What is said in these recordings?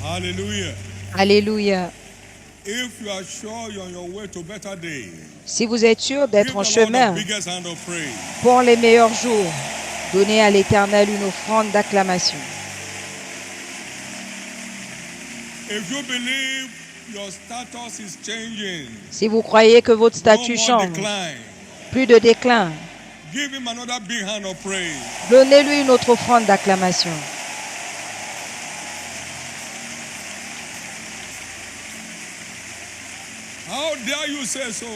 Hallelujah. Alléluia. If you are sure you're on your way to better days, Si vous êtes sûr d'être give en the Lord chemin the biggest hand of praise. pour les meilleurs jours, donnez à l'Éternel une offrande d'acclamation. If you believe your status is changing, Si vous croyez que votre no statut more change, decline, plus de déclin, give him another big hand of praise. donnez-lui une autre offrande d'acclamation. How dare you say so?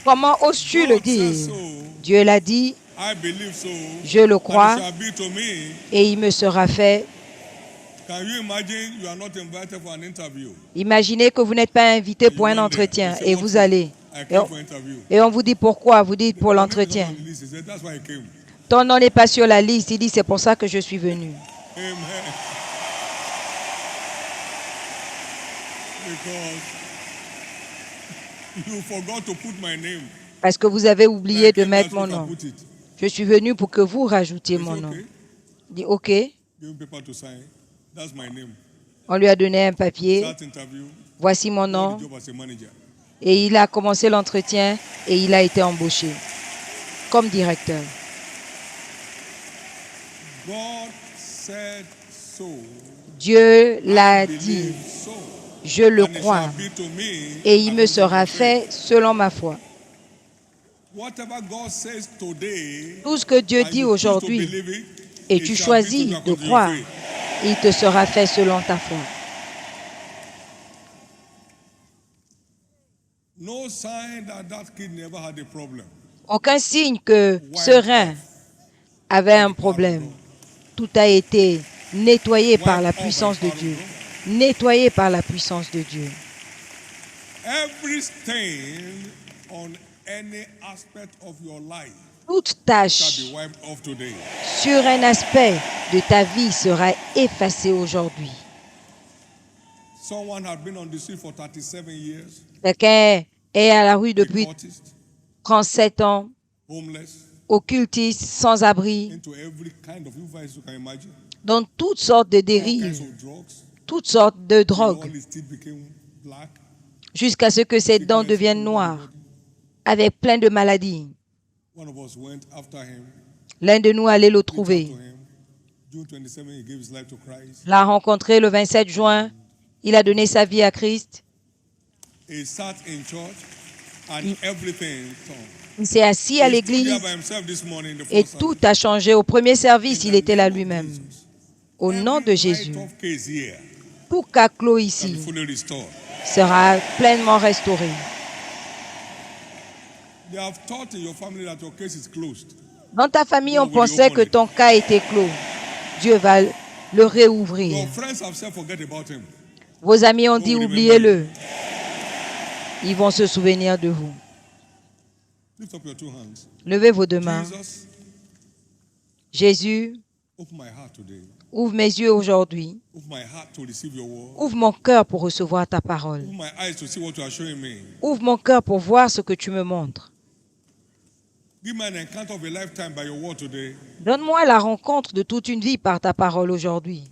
Comment oses-tu le God says dire? so. Dieu l'a dit, I believe so. je le That crois, it shall be to me. et il me sera fait. Can you imagine you are not invited for an interview? Imaginez que vous n'êtes pas invité pour un You went there. entretien You say, et "What vous for?" allez. I Et came on, for interview. et on vous dit pourquoi? Vous dites pour Your name is not l'entretien. on the list. He said, that's why I came. Ton nom n'est pas sur la liste. Il dit c'est pour ça que je suis venu. Amen. Because you forgot to put my name. Parce que vous avez I oublié de came mettre last mon week and nom. put it. Je suis venu pour que vous rajoutiez It's mon nom. okay. Il dit OK. Give me paper to sign. That's my name. On lui a donné un papier. Start interview. Voici mon Got nom. the job as a manager. Et il a commencé l'entretien et il a été embauché comme directeur. God said so. Dieu l'a I dit. believe so. Je le And it crois. shall be to me Et il me according to sera my faith. fait selon ma foi. Whatever God says today, Tout ce que Dieu and dit you choose to aujourd'hui believe it, et it tu shall be choisis to you de according to your croire, faith. il te sera fait selon ta foi. No sign that that kid never had a problem. Aucun signe que ce rein avait un problème. Tout a été nettoyé par la puissance de Dieu. Nettoyé par la puissance de Dieu. Every stain on any aspect of your life Toute shall tache be wiped off today. sur un aspect de ta vie sera effacée aujourd'hui. Someone had been on the street for 37 years, Quelqu'un est à la rue depuis occultist, 37 ans, homeless, occultiste, sans abri, into every kind of vice you can imagine. dans toutes sortes de All kinds dérives, of drugs. toutes sortes de All drogues, his teeth became black. jusqu'à ce que ses dents deviennent noires, avec plein de maladies. One of us went after him. L'un de nous allait le Reached out trouver. to him. June 27, he gave his life to Christ. L'a rencontré le 27 juin. Il a donné sa vie à Christ. He sat in church and everything turned. Il s'est assis à He stood here l'église by himself this morning, the et first tout service. a changé. Au premier service, In il the était là name of lui-même. Jesus. Au nom de Every Jésus, write-off case here tout cas clos shall be ici fully restored. sera pleinement restauré. They have thought in your family that your case is closed. Dans ta famille, on pensait que ton cas était clos. Dieu va le réouvrir. Your friends have said forget about him. Vos amis ont dit oubliez-le. Ils vont se souvenir de vous. Lift up your two hands. Levez vos deux mains. Jesus, Jésus, open my heart today. ouvre mes yeux aujourd'hui. Open my heart to receive your word. Ouvre mon cœur pour recevoir ta parole. Open my eyes to see what you are showing me. Ouvre mon cœur pour voir ce que tu me montres. Give me an encounter of a lifetime by your word today. Donne-moi la rencontre de toute une vie par ta parole aujourd'hui.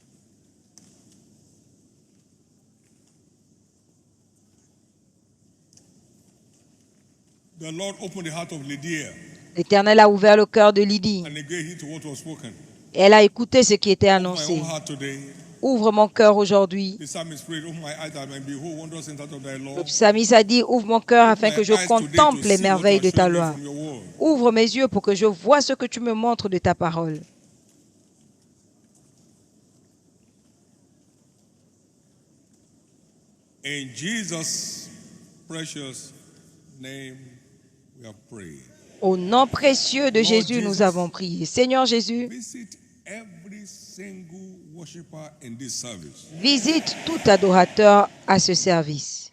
The Lord opened the heart of Lydia L'Éternel a ouvert le cœur de Lydie. and he gave heed to what was spoken. Elle a écouté ce qui était My annoncé. own heart today. Ouvre mon cœur aujourd'hui. The psalmist prayed, open my eyes that I may behold wondrous things out of thy law. Le psalmiste a dit, ouvre mon cœur afin que je contemple les merveilles de ta loi. From your word. Ouvre mes yeux pour que je vois ce que tu me montres de ta parole. In Jesus' precious name we have prayed. Au nom précieux de Jésus, nous avons prié. Seigneur Jésus, Visit every single worshiper in this service. visite tout adorateur à ce service.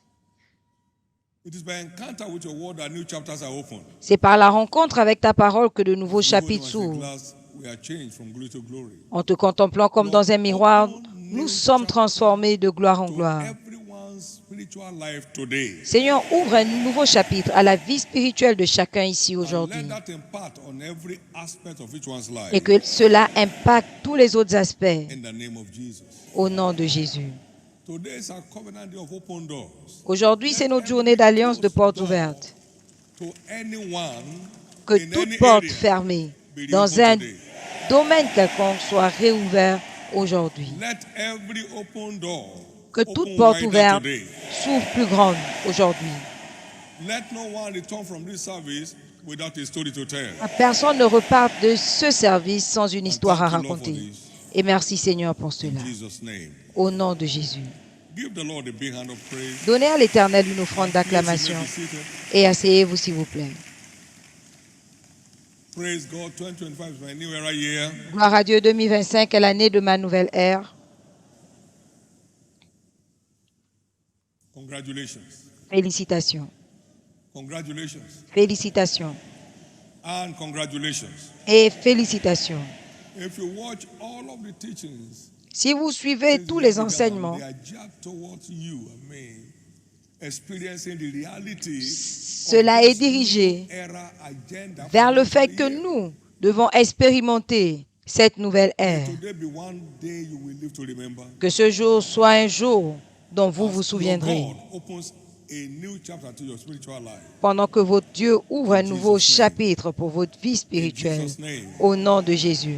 It is by encounter with your word that new chapters are opened. C'est par la rencontre avec ta parole que de nouveaux We go chapitres as a s'ouvrent. glass, we are changed from glory to glory. En te contemplant comme dans un miroir, nous sommes transformés de gloire en To gloire. everyone's spiritual life today. Seigneur, ouvre un nouveau chapitre à la vie spirituelle de chacun ici And aujourd'hui. let that impact on every aspect of each one's life. Et que cela impacte tous les autres aspects In the name of Jesus. au nom de Jésus. Today is our covenant day of open doors. Aujourd'hui, c'est notre journée d'alliance de portes ouvertes. To anyone Que in toute any porte area fermée be dans reopened un today. domaine quelconque soit réouverte aujourd'hui. Let every open door Que toute open porte wider ouverte today. s'ouvre plus grande aujourd'hui. Let no one return from this service without a story to tell. Personne ne reparte de ce service sans une And histoire à thank you, Lord, for raconter. this. Et merci Seigneur pour In cela. Jesus' name. Au nom de Jésus. Give the Lord a big hand of praise. Donnez à l'Éternel une offrande Please, you may d'acclamation be seated. et asseyez-vous s'il vous plaît. Praise God. 2025 is my new era year. Gloire à Dieu, 2025 est l'année de ma nouvelle ère. Congratulations. Félicitations. Congratulations. Félicitations. And congratulations. Et félicitations. If you watch all of the teachings, Si vous suivez tous les enseignements, they are jacked towards you. Experiencing the reality cela est dirigé era agenda vers le for fait the que year. nous devons expérimenter cette nouvelle ère. Today be one day you will live to remember. Que ce jour soit un jour dont vous As vous your souviendrez. God opens a new chapter to your spiritual life. Pendant que votre Dieu ouvre un In nouveau Jesus' name. chapitre pour votre vie In spirituelle. Jesus' name. Au nom de Jésus.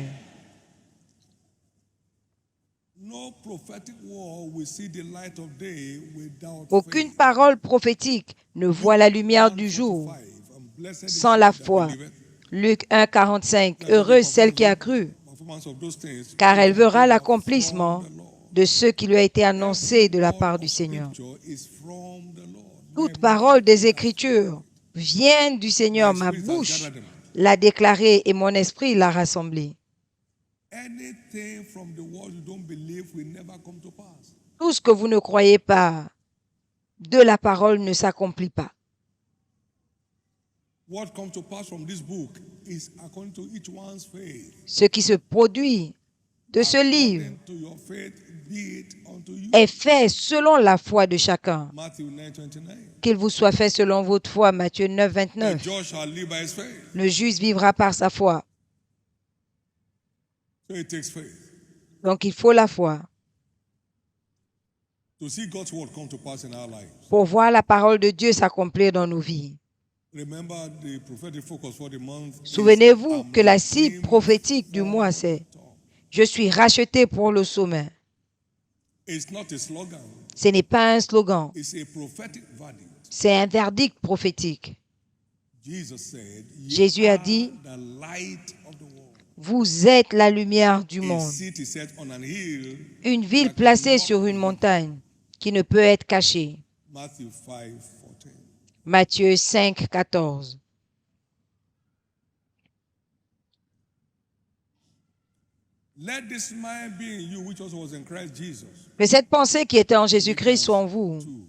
No prophetic word will see the light of day without Aucune faith. parole prophétique ne voit la lumière du jour 1:45, and blessed is sans he la that foi. believeth. Luc 1, 45. Heureuse celle qui a cru, Performance of those things, car elle verra from l'accomplissement the Lord. de ce qui lui a été annoncé de la Every part word du of Seigneur. scripture is from the Lord. Toute My parole mouth des has Écritures vient du Seigneur. My Ma spirit has bouche gathered them. l'a déclaré et mon esprit l'a rassemblé. Anything from the word you don't believe will never come to pass. Tout ce que vous ne croyez pas de la parole ne s'accomplit pas. What comes to pass from this book is according to each one's faith. Ce qui se produit de ce livre According to your faith, be it unto you. est fait selon la foi de chacun. Matthew 9:29. Qu'il vous soit fait selon votre foi. Matthieu 9, The 29. just shall live by his faith. Le juste vivra par sa foi. So it takes faith Donc il faut la foi to see God's word come to pass in our lives. pour voir la parole de Dieu s'accomplir dans nos vies. Remember the prophetic focus for the month. is, Souvenez-vous I'm que la cible redeemed prophétique du for mois, c'est the top. « Je suis racheté pour le sommet It's not a slogan. ». Ce n'est pas un slogan, It's a prophetic verdict. c'est un verdict prophétique. Jesus said, "You Jésus a are dit, the light of the world." vous êtes la lumière du A monde. city set on an hill. Une ville placée sur une montagne qui ne peut être cachée. Matthew 5:14. Matthieu 5, 14. Let this mind be in you, which also was in Christ Jesus. Que cette pensée qui était en Jésus-Christ soit en vous. 2,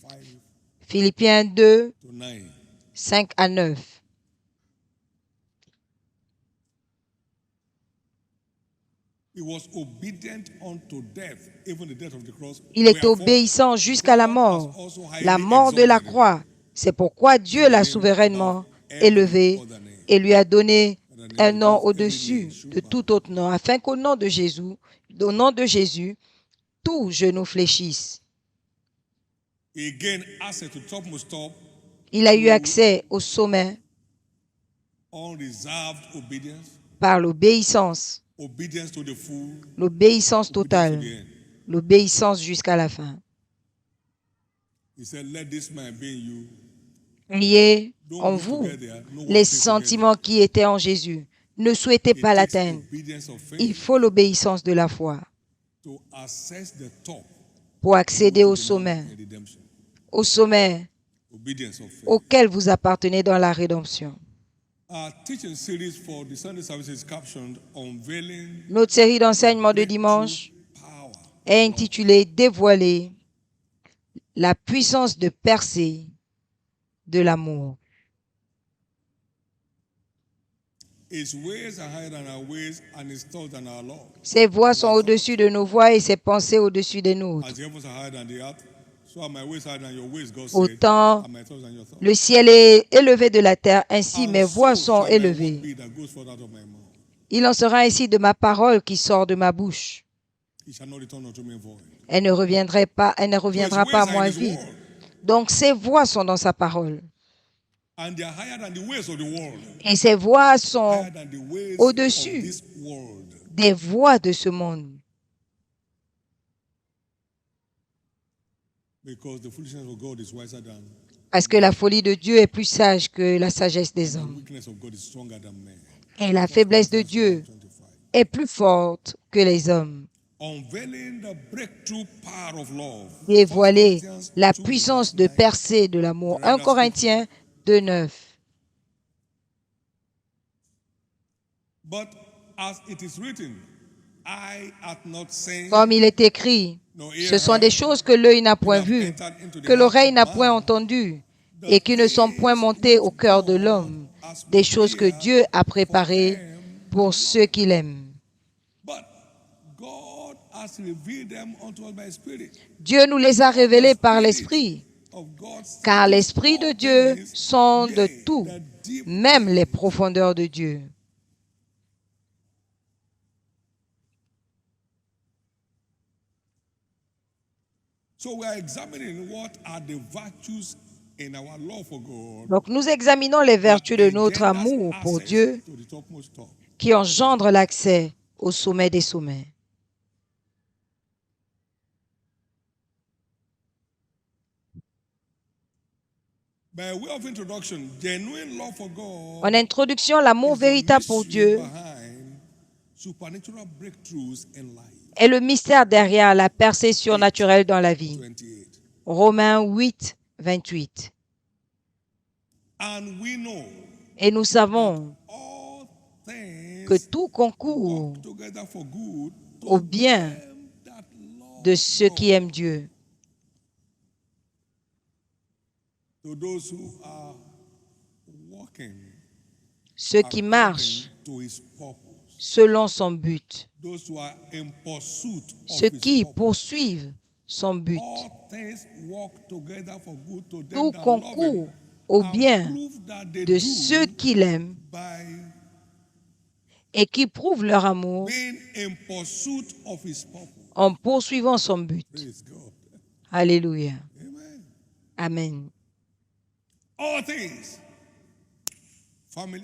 5 Philippiens 2, to 9. 5 à 9. He was obedient unto death, even the death of the cross. Il est Wherefore, obéissant jusqu'à la God mort, has also highly la mort de la exalted him. croix. C'est pourquoi Dieu l'a souverainement élevé et lui a donné un nom au-dessus de tout autre nom, afin qu'au nom de Jésus, tout genou fléchisse. He gained access to topmost top, Il a eu accès au sommet unreserved obedience, par l'obéissance, obedience to the full, l'obéissance obedience to totale, the end. l'obéissance jusqu'à la fin. He said, let this man be in you. Ayez Don't en move vous to get there. No one les takes to get sentiments qui étaient en Jésus. Ne souhaitez there. pas It takes l'atteindre. obedience of faith Il faut l'obéissance de la foi to access the top, pour accéder to au the sommet, mountain in redemption. au sommet Obedience of faith. auquel vous appartenez dans la rédemption. Our teaching series for the Sunday service is captioned Unveiling Notre série d'enseignements de dimanche Power. est intitulée Dévoiler la puissance de percer de l'amour. His ways are higher than our ways, and his thoughts than our law. Ses voies sont au-dessus de nos voies et ses pensées au-dessus des nôtres. As the heavens are higher than the earth, So are my ways higher than your ways, God said. Autant Are my thoughts than your thoughts. le ciel est élevé de la terre, ainsi And mes voix so sont shall my word élevées. be that goes forth out of my mouth. Il en sera ainsi de ma parole qui sort de ma bouche. It shall not return unto me void. Elle ne reviendra pas So his à ways are in moi his vide. word. Donc ses voix sont dans sa parole. And they are higher than the ways of the world. Et ses voix sont Higher than the ways of au-dessus this world. des voix de ce monde. Because the foolishness of God is wiser than, Parce que la folie de Dieu est plus sage que la sagesse des and the hommes. weakness of God is stronger than men. Et la 1 faiblesse de Corinthians Dieu 1:25. est plus forte que les hommes. Unveiling the breakthrough power of love. 1 Dévoiler Corinthians la 2 puissance verse de 9. percer de l'amour. 1 Corinthiens 2:9. But as it is written, eye hath not seen, Comme il est écrit, nor ce ear sont des heard, choses que l'œil n'a point neither have vues, entered into the que heart l'oreille of n'a point man, entendues, the et qui ne sont point things montées au which cœur de God l'homme, has des choses que prepared Dieu a for préparées them pour that ceux love qui l'aiment. But God has revealed them unto us by Spirit. Dieu nous les a For the révélés par Spirit l'Esprit, of God car searches l'Esprit de all Dieu things, sonde yea, tout, the deep même les things. profondeurs de Dieu. So we are examining what are the virtues in our love for God Donc nous examinons les that vertus de notre engenders amour pour access Dieu to the topmost top. qui engendrent l'accès au sommet des sommets. By way of introduction, genuine love for God En introduction, l'amour is the véritable pour mystery Dieu behind supernatural breakthroughs in life. est le mystère derrière la percée surnaturelle dans la vie. 28. Romains 8, 28. And we know Et nous savons all que things tout concourt work together for good au to bien them that de love ceux qui God, aiment Dieu, to those who are walking ceux qui according marchent to his purpose, selon son but, those who are in pursuit of ceux his qui purpose. poursuivent son but. All things work together for good to them Tout that love him, concourt au and bien prove that they de do ceux qui l'aiment by et qui prouvent leur amour being in pursuit of his purpose. en poursuivant son but. Praise God. Alléluia. Amen. Amen. All things. Family,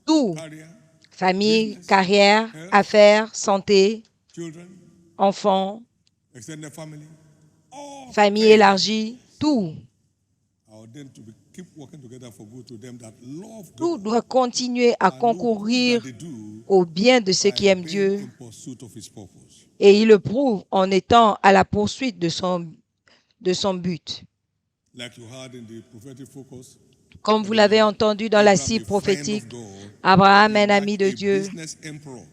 Tout, career, famille, business, carrière, health, affaires, santé, children, enfants, extended family. All famille things élargie, tout. are ordained to keep working together for good to them that love Tout God doit continuer à and who prove that concourir they do au bien de ceux qui by aiment being Dieu, in pursuit of his purpose. et il le prouve en étant à la poursuite de son but. Like you heard in the prophetic focus, Comme vous l'avez entendu dans la Abraham, cible a friend of prophétique, God, Abraham, is un ami like de a Dieu, business emperor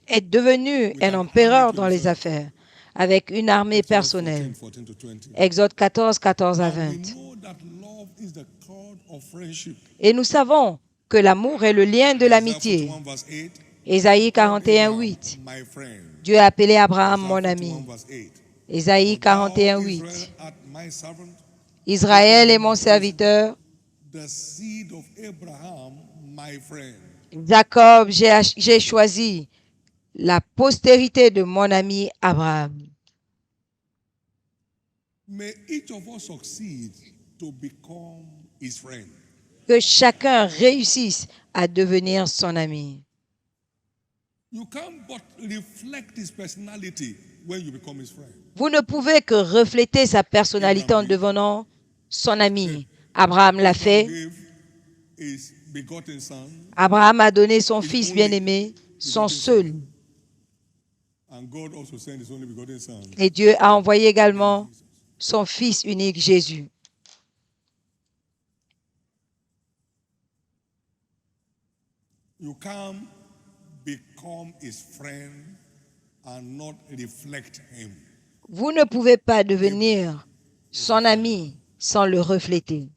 est devenu with un an empereur army to dans les himself. affaires, avec une armée Exodus personnelle. 14, 14 to 20. Exode 14, 14 à And we 20. know that love is the cord of friendship. Et nous savons que l'amour est le lien de Isaiah l'amitié. 41 verse 8. Ésaïe God called 41, Abraham 8. my friend. Dieu a appelé Abraham Isaiah mon 41 ami. verse 8. Ésaïe For thou, 41, Israel, 8. art my servant, Israël est Jacob mon my chosen, serviteur. the seed of Abraham, my friend. Jacob, j'ai choisi la postérité de mon ami Abraham. May each of us succeed to become his friend. Que chacun réussisse à devenir son ami. You can't but reflect his personality when you become his friend. Vous ne pouvez que refléter sa personnalité en Abraham gave. devenant son ami. Abraham l'a Abraham fait. gave his begotten son, Abraham a donné son his fils only bien-aimé, son begotten seul. son. And God also sent his only begotten son. Et Dieu a envoyé également son fils unique, Jésus. You can't become his friend and not reflect him. Vous ne pouvez pas devenir son ami sans le refléter.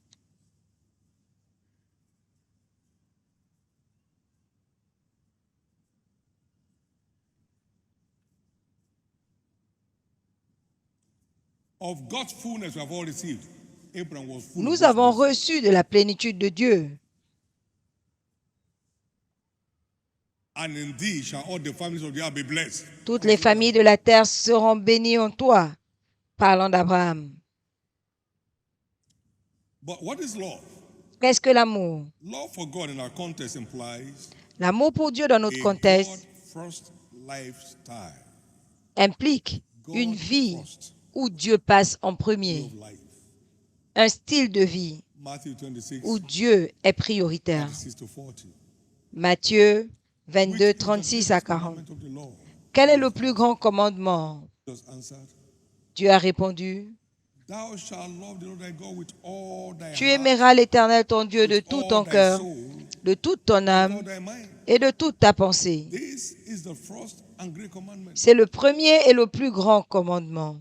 Of God's fullness we have all received. Abraham was full of Nous God's avons blessing. reçu de la plénitude de Dieu. And in thee shall all the families of the earth be blessed. Toutes les familles de la terre seront bénies en toi. Parlant d'Abraham. But what is love? Qu'est-ce que l'amour? Love for God in our context implies L'amour pour Dieu dans notre a contexte God-first lifestyle. implique une vie God-first où Dieu passe en way premier. of life. Un style de vie Matthew 26, où Dieu est prioritaire. 36 to 40. Matthieu Which 22, is the 36 à greatest 40. commandment of the law? Quel est le plus grand commandement? Jesus answered, Dieu a répondu, Thou shalt love the Lord thy God with all thy tu heart, aimeras l'Éternel ton Dieu de with tout all ton thy cœur, soul, de toute ton with all âme thy mind. et de toute ta pensée. This is the first and great commandment. C'est le premier et le plus grand commandement.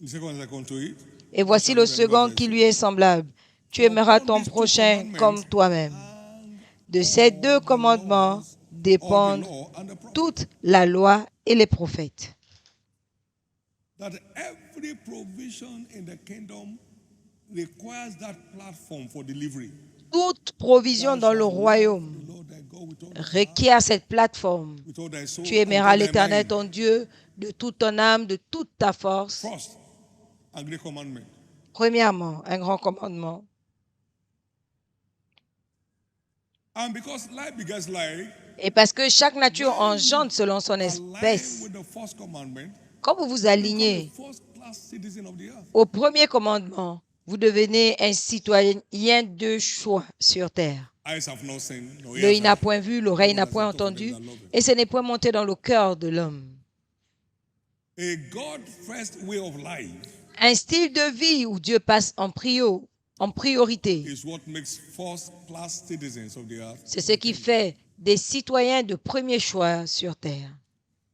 The second is like unto it. Et voici le second qui lui est semblable. Tu aimeras ton prochain comme toi-même. De ces deux commandements dépendent toute la loi et les prophètes. That every provision in the kingdom requires that platform for delivery. Toute provision dans le Thou shalt royaume love the Lord thy God with all thy heart, requiert cette plateforme. with all thy soul, Tu and with aimeras all thy l'Éternel mind. ton Dieu de toute ton âme, de toute ta force. First and great commandment. Premièrement, un grand commandement. And because life begets life, Et parce que chaque nature engendre selon son align espèce, with the first commandment, quand vous vous you become a alignez first-class citizen of the earth. au premier commandement, vous devenez un citoyen de choix sur terre. Eyes have not seen, nor L'œil ears n'a have point vu, l'oreille n'a heard, point neither has it entendu, come to them that love him. et ce n'est point monté dans le cœur de l'homme. A God-first way of life Un style de vie où Dieu passe en priorité. is what makes first-class citizens of the earth. C'est ce qui fait des citoyens de premier choix sur terre.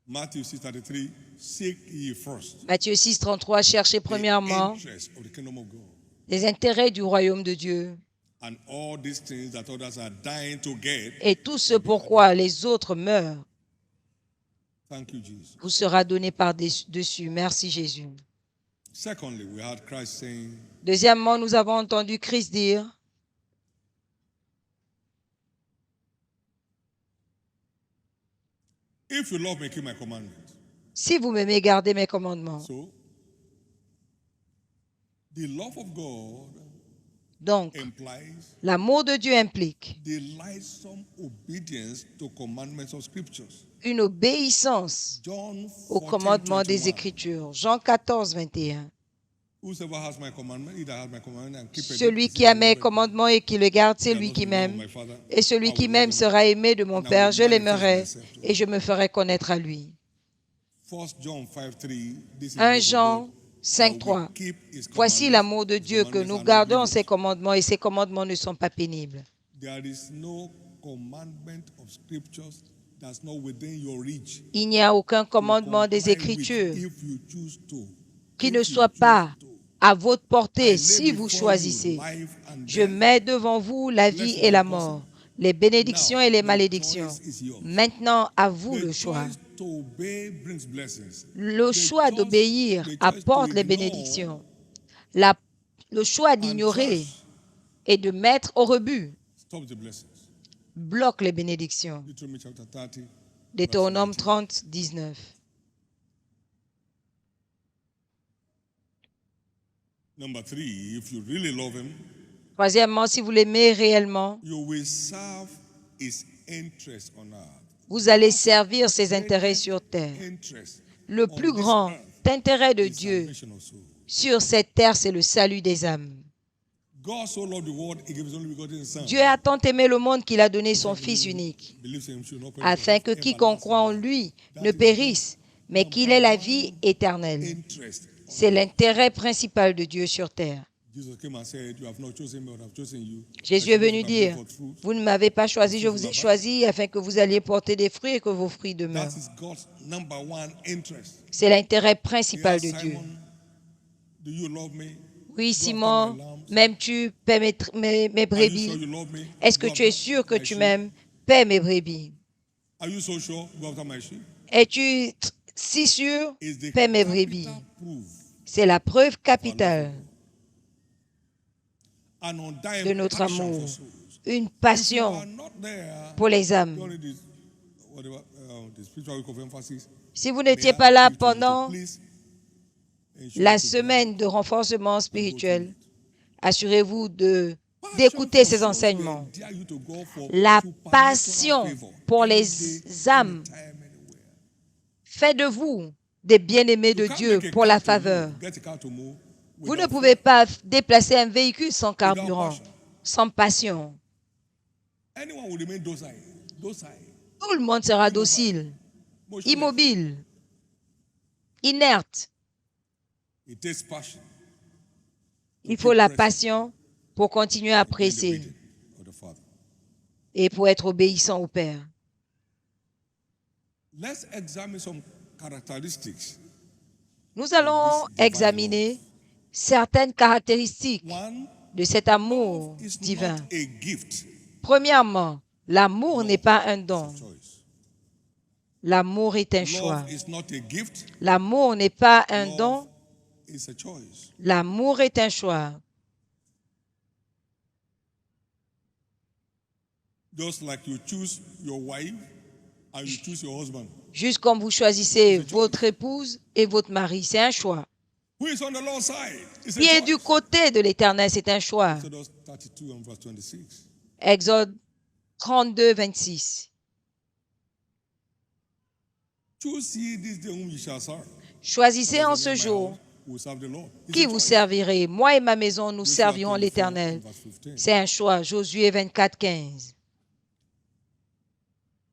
Matthew 6:33, seek ye first Matthieu 6, 33, cherchez the premièrement interest of the kingdom of God, les intérêts du royaume de Dieu. and all these things that others are dying to get. Et tout ce pourquoi les autres meurent Thank you, Jesus. vous sera donné par-dessus. Merci Jésus. Secondly, we had Christ saying, Deuxièmement, nous avons entendu Christ dire, if you love me, keep my commandment. si vous m'aimez, gardez mes commandements. So, the love of God Donc, implies l'amour de Dieu implique delightsome obedience to commandments of scriptures. une obéissance John au 14, commandement des 21. Écritures. Jean 14, 21. Whosoever has my commandment, he that has my commandment and keepeth it, Celui is qui a he mes that loveth me. commandements et qui le garde, c'est He that lui loveth qui me knoweth m'aime. my Father. Et celui I qui will m'aime love him, sera aimé de mon and I Père. will Je manifest l'aimerai myself to him. et je me ferai connaître à lui. 1 John 5:3, this is 1 the love Jean of God, 5, that we 3. keep his Voici commandments. l'amour de His Dieu, que commandments nous are not gardons grievous. ses commandements et ses commandements ne sont pas pénibles. There is no commandment of scriptures that's not within your reach. Il n'y a aucun to commandement des comply with Écritures if you choose to. qui If ne you soit choose pas to. à votre I portée lay si vous before you choisissez. life and Je death. mets devant vous la vie Blessing et la and cursing. mort, les bénédictions et les Now, the malédictions. choice is yours. Maintenant, à vous The le choix. choice to obey brings blessings. Le The choix choice- d'obéir the choice apporte to les ignore bénédictions. Le choix and d'ignorer trash et de mettre au rebut stops the blessings. bloque les bénédictions. Deuteronomy chapter 30. Deutéronome verse 30, 19. Number 3, if you really love him, Troisièmement, si vous l'aimez réellement, you will serve his interest on earth. vous allez servir ses intérêts sur terre. Interest Le on plus this grand earth intérêt de is Dieu salvation of souls. sur cette terre, c'est le salut des âmes. God so loved the world, he gave his only begotten Son. Dieu a tant aimé le monde qu'il a donné son Fils unique, Believes in him should not perish, afin que but have quiconque croit en everlasting lui life. ne That is périsse, mais God's qu'il ait la number vie one éternelle. interest. C'est l'intérêt principal de Dieu sur terre. Jesus came and said, you have not chosen me, but I have chosen you. Jésus est That you venu can dire, bring forth fruit. vous ne m'avez pas choisi, je vous ai choisi afin que vous alliez porter des fruits et que vos fruits demeurent. That is God's number one interest. C'est l'intérêt He principal de asked Dieu. Simon, do you love me? Oui, You Simon, have come my lambs. m'aimes-tu, paie mes Are you sure brebis? you love me? Est-ce que Go tu es after sûr que my tu sheep. m'aimes? Paie mes brebis. Are you so sure? Go after my sheep. Es-tu si sûr? Is the Paie mes capital brebis. proof C'est la preuve of our love capitale for God. An undying de notre passion amour, for souls. une If you passion are not there pour les âmes. during this, whatever, the spiritual week of emphasis, Si vous may n'étiez I pas là appeal to you to pendant please ensure la to semaine de renforcement grab and go through spirituel, it. assurez-vous Passion d'écouter for ces souls will enseignements. endear you to God for La supernatural passion favor pour any les day, âmes anytime, anywhere. fait de vous des bien-aimés de You can't Dieu make a pour la car to faveur. move, get a car to move Vous ne without pouvez fuel, pas déplacer un véhicule sans without carburant, passion. sans passion. Anyone will remain docile, Tout le monde sera immobile, docile, motionless. immobile, inerte. It takes passion to Il faut keep la pressing passion pour continuer à and being presser obedient of the Father. et pour être obéissant au Père. Let's examine some characteristics. Nous allons divine examiner certaines caractéristiques One, de cet amour love is divin. not a gift, Premièrement, l'amour n'est pas un don. it's a choice. L'amour est un choix. Love is not a gift, L'amour n'est pas un love don. is a choice. L'amour est un choix. Just like you choose your wife and you choose your husband. Juste comme vous choisissez votre épouse et votre mari, c'est un choix. Who is on the Lord's side? It's a Qui est choice. du côté de l'Éternel, c'est un choix. Exodus 32 and verse 26. Exode 32, 26. Choose ye this day whom ye shall serve. Choisissez en Because ce me and my jour house will serve the Lord. It's qui a vous choice. servirez. Moi et ma maison, nous Joshua servirons 24 l'Éternel. and verse 15. C'est un choix. Josué 24, 15.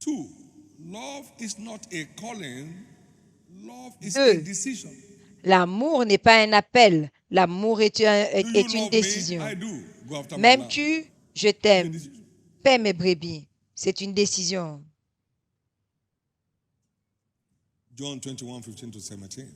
2. Love is not a calling. Love is Deux. a decision. L'amour n'est pas un appel. L'amour est Do you une love décision. me? I do. Go after my lamb. M'aimes-tu? Je It's a t'aime. decision. Paie mes brebis. C'est une décision. John 21, 15 to 17.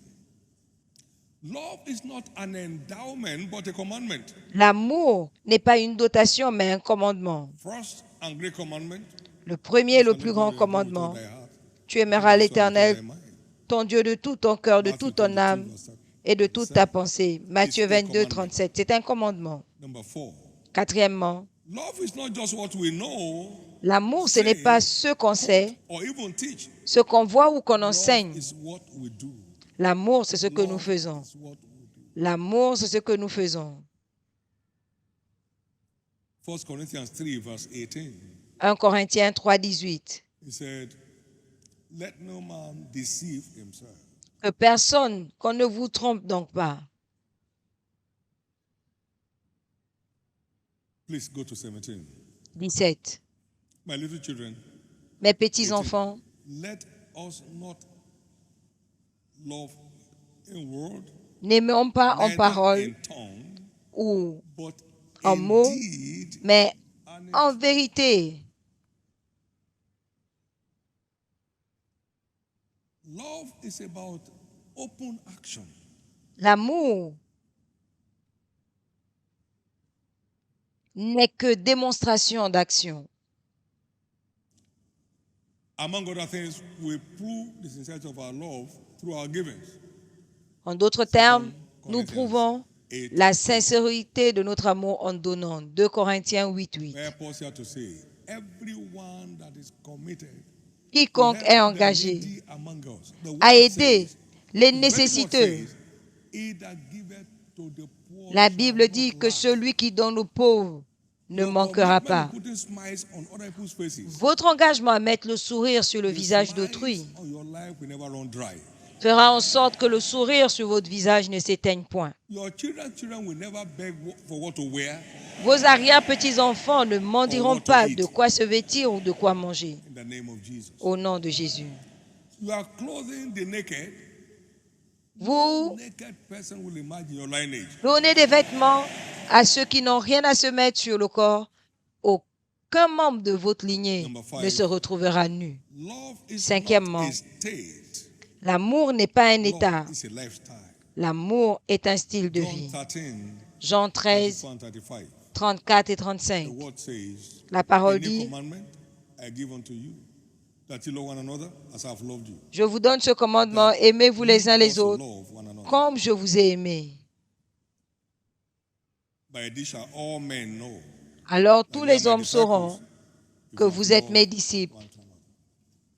Love is not an endowment, but a commandment. L'amour n'est pas une dotation, mais un commandement. First and great commandment. Le premier et le shall plus love grand God with all commandement. thy heart, Tu with all aimeras thy soul, with all l'Éternel, thy mind. ton Dieu, de tout ton cœur, de Matthew toute ton 22, âme verse et de toute ta 37. pensée. Matthieu It's a 22, commandment. 37. C'est un commandement. Number 4. Quatrièmement, Love is not just what we know l'amour, ce n'est pas ce qu'on sait, or even teach. ce qu'on voit ou qu'on Love enseigne. is what we do. L'amour, c'est ce que nous Love faisons. is what we do. L'amour, c'est ce que nous faisons. 1 Corinthians 3, verse 18. 1 Corinthiens 3, 18. He said, let no man deceive himself. Que personne, qu'on ne vous trompe donc pas. Please go to 17. 17. My little children, Mes petits-enfants, let us not love in word, n'aimons pas en neither parole in tongue, ou but en in mots, deed mais and in en vérité. Love is about open action. L'amour n'est que démonstration d'action. Among other things, we prove the sincerity of our love through our givings. En d'autres termes, nous Corinthians prouvons 8. la sincérité de notre amour en donnant. 2 Corinthiens 8, 8. Where Paul here to say, everyone that is committed to Quiconque help est the engagé needy among us. The word à aider says, les the very word nécessiteux. says, he that giveth to the poor La shall Bible not dit que lack. celui qui donne aux pauvres ne Your manquera commitment pas. in putting smiles on other people's faces. Votre engagement à mettre le sourire sur le The visage smiles d'autrui on your life will never run dry. fera en sorte que le sourire sur votre visage ne s'éteigne point. Your children will never beg for what to wear Vos arrière-petits-enfants ne mendiront pas de quoi se vêtir ou de quoi manger. in the name of Jesus. Au nom de Jésus. You are clothing the naked. Vous Naked person will imagine your lineage. donnez des vêtements à ceux qui n'ont rien à se mettre sur le corps. Aucun membre de votre lignée Number 5. ne se retrouvera nu. Love is Cinquièmement, not a state. l'amour n'est pas un état. Love is a lifestyle. L'amour est un style de John vie. 13, Jean 13, 34 and 35. 34 et The 35. word says, La parole a new dit, commandment I give unto you, that you love one another as I have loved you. je vous donne ce commandement, aimez-vous les uns les Also autres, love one another. comme je vous ai aimé. By this shall all men know Alors that tous ye are les my hommes disciples, sauront if que you vous êtes love mes disciples one another.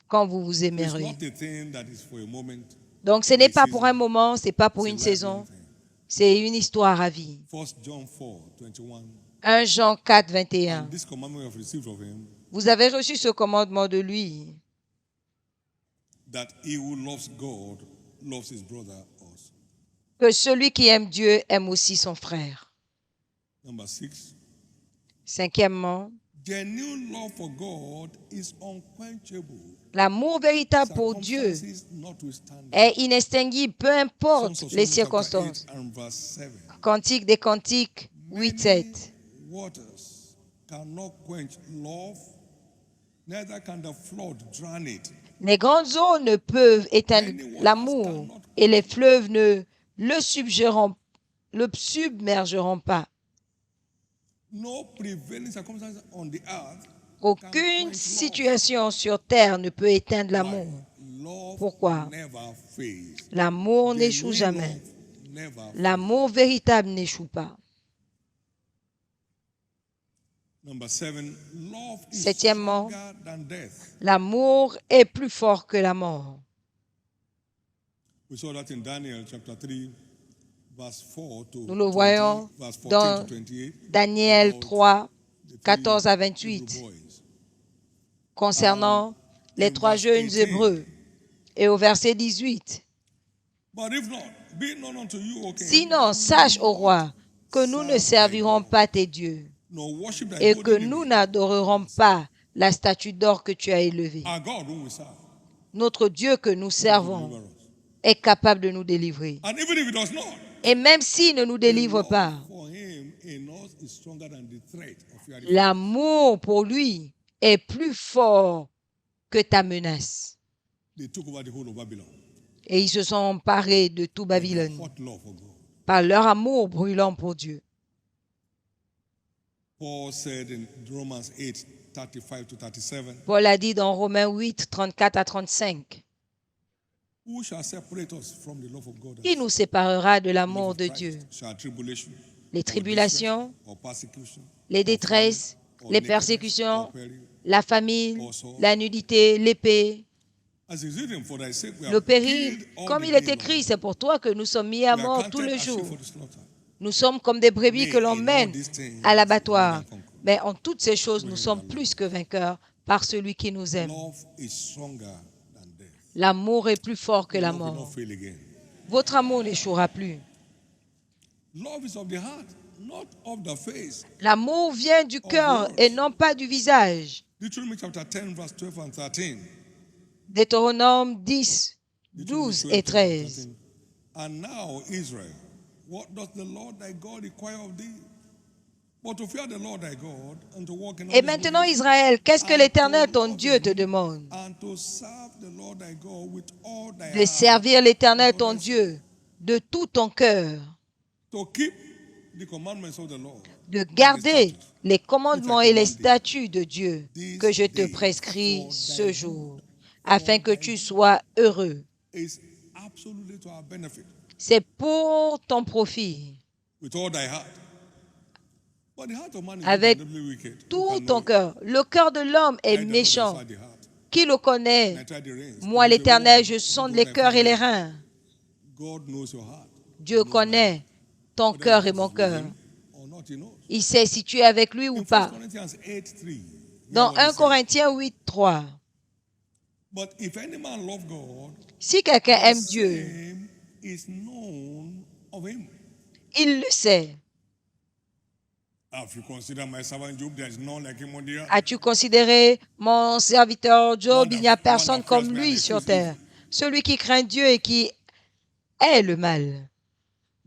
quand vous vous It's aimerez. not a thing that is for a moment, Donc ce for n'est a pas pour un season. moment, ce n'est pas pour It's a une lifelong saison, thing. c'est une histoire à vie. 1 John 4, 21. 1 Jean 4, And 21. this commandment we have received of him, Vous avez reçu ce commandement de lui, that he who loves God loves his brother also. que celui qui aime Dieu aime aussi son frère. Number 6. Cinquièmement, Genuine love for God is unquenchable. l'amour véritable pour Dieu Circumstances notwithstanding. est inextinguible, peu Songs importe of les Songs chapter circonstances. 8 and verse 7. Cantique des Cantiques 8, 7. Waters cannot quench love, neither can the flood drown it. Les grandes eaux ne peuvent éteindre l'amour et les fleuves ne le submergeront pas. No prevailing circumstance on the earth Aucune situation sur terre ne peut éteindre l'amour. love Pourquoi? never fails. L'amour n'échoue Genuine jamais. love never fails. L'amour véritable n'échoue pas. Number 7, love is Septièmement, stronger than death. l'amour est plus fort que la mort. We saw that in Daniel chapter 3, verse 4 to Nous le 20, voyons verse 14 dans to 28, Daniel about 3, the three 14 à Hebrew 28, boys. concernant les in trois verse jeunes 18. hébreux. Et au verset 18, But if not, be it known unto you, O king, sinon, sache, ô roi, que nous ne servirons pas tes dieux nor worship thy et golden que nous image. n'adorerons pas la statue d'or que tu as élevée. Our God whom we serve Notre Dieu que nous will servons deliver us. est capable de nous délivrer. And even if it does not, Et même s'il ne nous the délivre love pas, for him in us is stronger than the threat of your defeat. l'amour pour lui est plus fort que ta menace. They took over the whole of Babylon. Et ils se sont emparés de tout Babylone Hot love for God. par leur amour brûlant pour Dieu. Paul said in Romans 8, 35 to 37, Paul a dit dans Romains 8, 34 à 35, who shall separate us from the love of God? qui nous séparera de The love l'amour of de Christ? Dieu? Shall tribulation, Les or tribulations, distress, or persecution, les or détresses, famine, or les nakedness, persécutions, or peril? la famine, la nudité, l'épée, As is written, for thy sake we are le péril. killed all Comme the il est day écrit, long. c'est pour toi que nous sommes mis à We are mort counted tous les as sheep jours. for the slaughter. Nous sommes comme des brebis Nay, que l'on in all mène these things à l'abattoir. we are conquerors. Mais en toutes ces choses, nous sommes plus que vainqueurs par celui qui nous aime. Love is stronger than death. L'amour est plus fort que la Love will not mort. fail again. Votre amour n'échouera plus. Love is of the heart, not of the face. L'amour vient du cœur et non pas du visage. Deuteronomy chapter 10, verse 12 and 13. Deutéronome 10, Deuteronomy 12 12, et 12 and 13. 13. And now, Israel, what does the Lord thy God require of thee? But to fear the Lord thy God and to walk in all Et his maintenant, ways, Israël, qu'est-ce que and l'Éternel, to ton love Dieu, te him, demande? and to serve the Lord thy God with all thy De heart, servir l'Éternel, with all ton thy Dieu, de tout ton cœur, soul, to keep the commandments of the Lord, de and his garder statutes, les commandements et les statuts de Dieu this que je te day prescris for ce thy jour, good, afin que tu sois heureux. is absolutely to our benefit, C'est pour ton profit, with all thy heart. But the heart of man is avec abundantly wicked. Who tout can know ton it? cœur. Le cœur de l'homme est I, the Lord, méchant. decide the heart. Qui le connaît? And I try the reins. Moi, It is the l'Éternel, one je who sonde does les thy cœurs et les finding. reins. God knows your heart. Dieu connaît ton Whether cœur your et mon heart is with cœur. him or not, he knows. Il sait si tu es avec lui ou In 1 pas. Corinthians 8:3, Dans 1 Corinthiens 8, 3, but if any man love God, si quelqu'un the aime Dieu, same is known of him. il le sait. If you consider my servant Job, there is none like him on the earth. As-tu considéré mon serviteur Job? Il n'y a personne Wonderful comme man, lui the sur truth terre. is, Celui qui craint Dieu et qui hait le mal.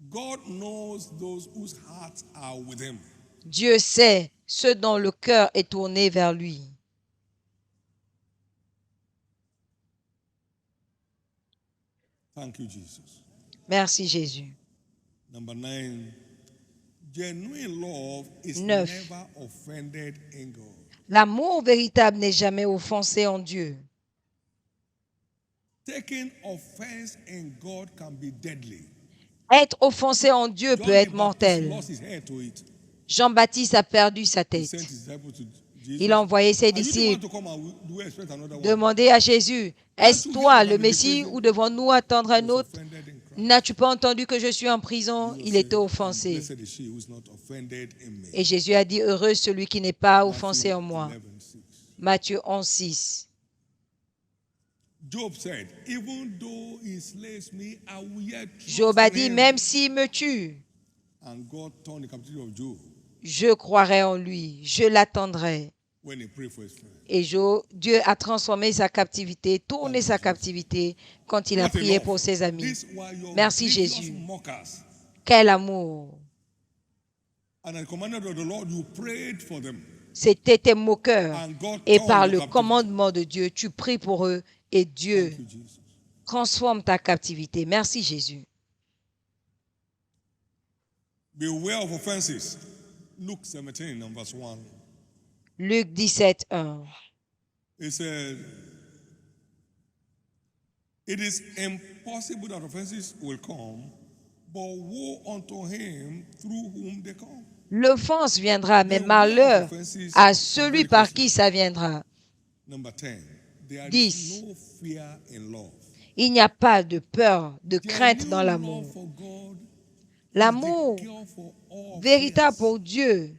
God knows those whose hearts are with him. Dieu sait ceux dont le cœur est tourné vers lui. Thank you, Jesus. Merci Jésus. Number 9, genuine love is 9. never offended in God. L'amour véritable n'est jamais offensé en Dieu. Taking offense in God can be deadly. Être offensé en Dieu peut John être the Baptist mortel. lost his head to it. Jean-Baptiste a perdu sa He tête. sent his disciples to Jesus. Il a envoyé ses Are you the one disciples to come and do we expect another one? demander à Jésus, est-ce toi le Messie ou devons-nous attendre He un was autre? offended in Christ. N'as-tu pas entendu que je suis en prison? Jesus Il said, était offensé. Blessed is she who is not offended in me. Et Jésus a dit, heureux celui qui n'est pas Matthew offensé en moi. 11:6. Matthieu 11, 6. Job said, even though he slays me, I will yet trust Job a in dit, him. même s'il me tue, And God turned the captivity of Job je croirai en lui, je l'attendrai. when he prayed for his friend. Et Dieu a transformé sa captivité, tourné sa captivité quand il a What a prié love. pour ses amis. These were your Merci, grievous Jésus. mockers. Quel amour! And at the commandment of the Lord, you prayed for them. C'était tes moqueurs. And God Et turned par your le captivity. commandement de Dieu, tu pries pour eux et Dieu Thank you, Jesus. transforme ta captivité. Merci, Jésus. Beware of offenses. Luke 17 and verse 1. Luc 17, 1. It said, it is impossible that offenses will come, but woe unto him through whom they come. L'offense viendra, mais malheur à celui par qui ça viendra. Number 10. There 10. is no fear in love. Il n'y a pas de peur, de crainte Genuine dans love l'amour. for God L'amour is the cure for all véritable fears. pour Dieu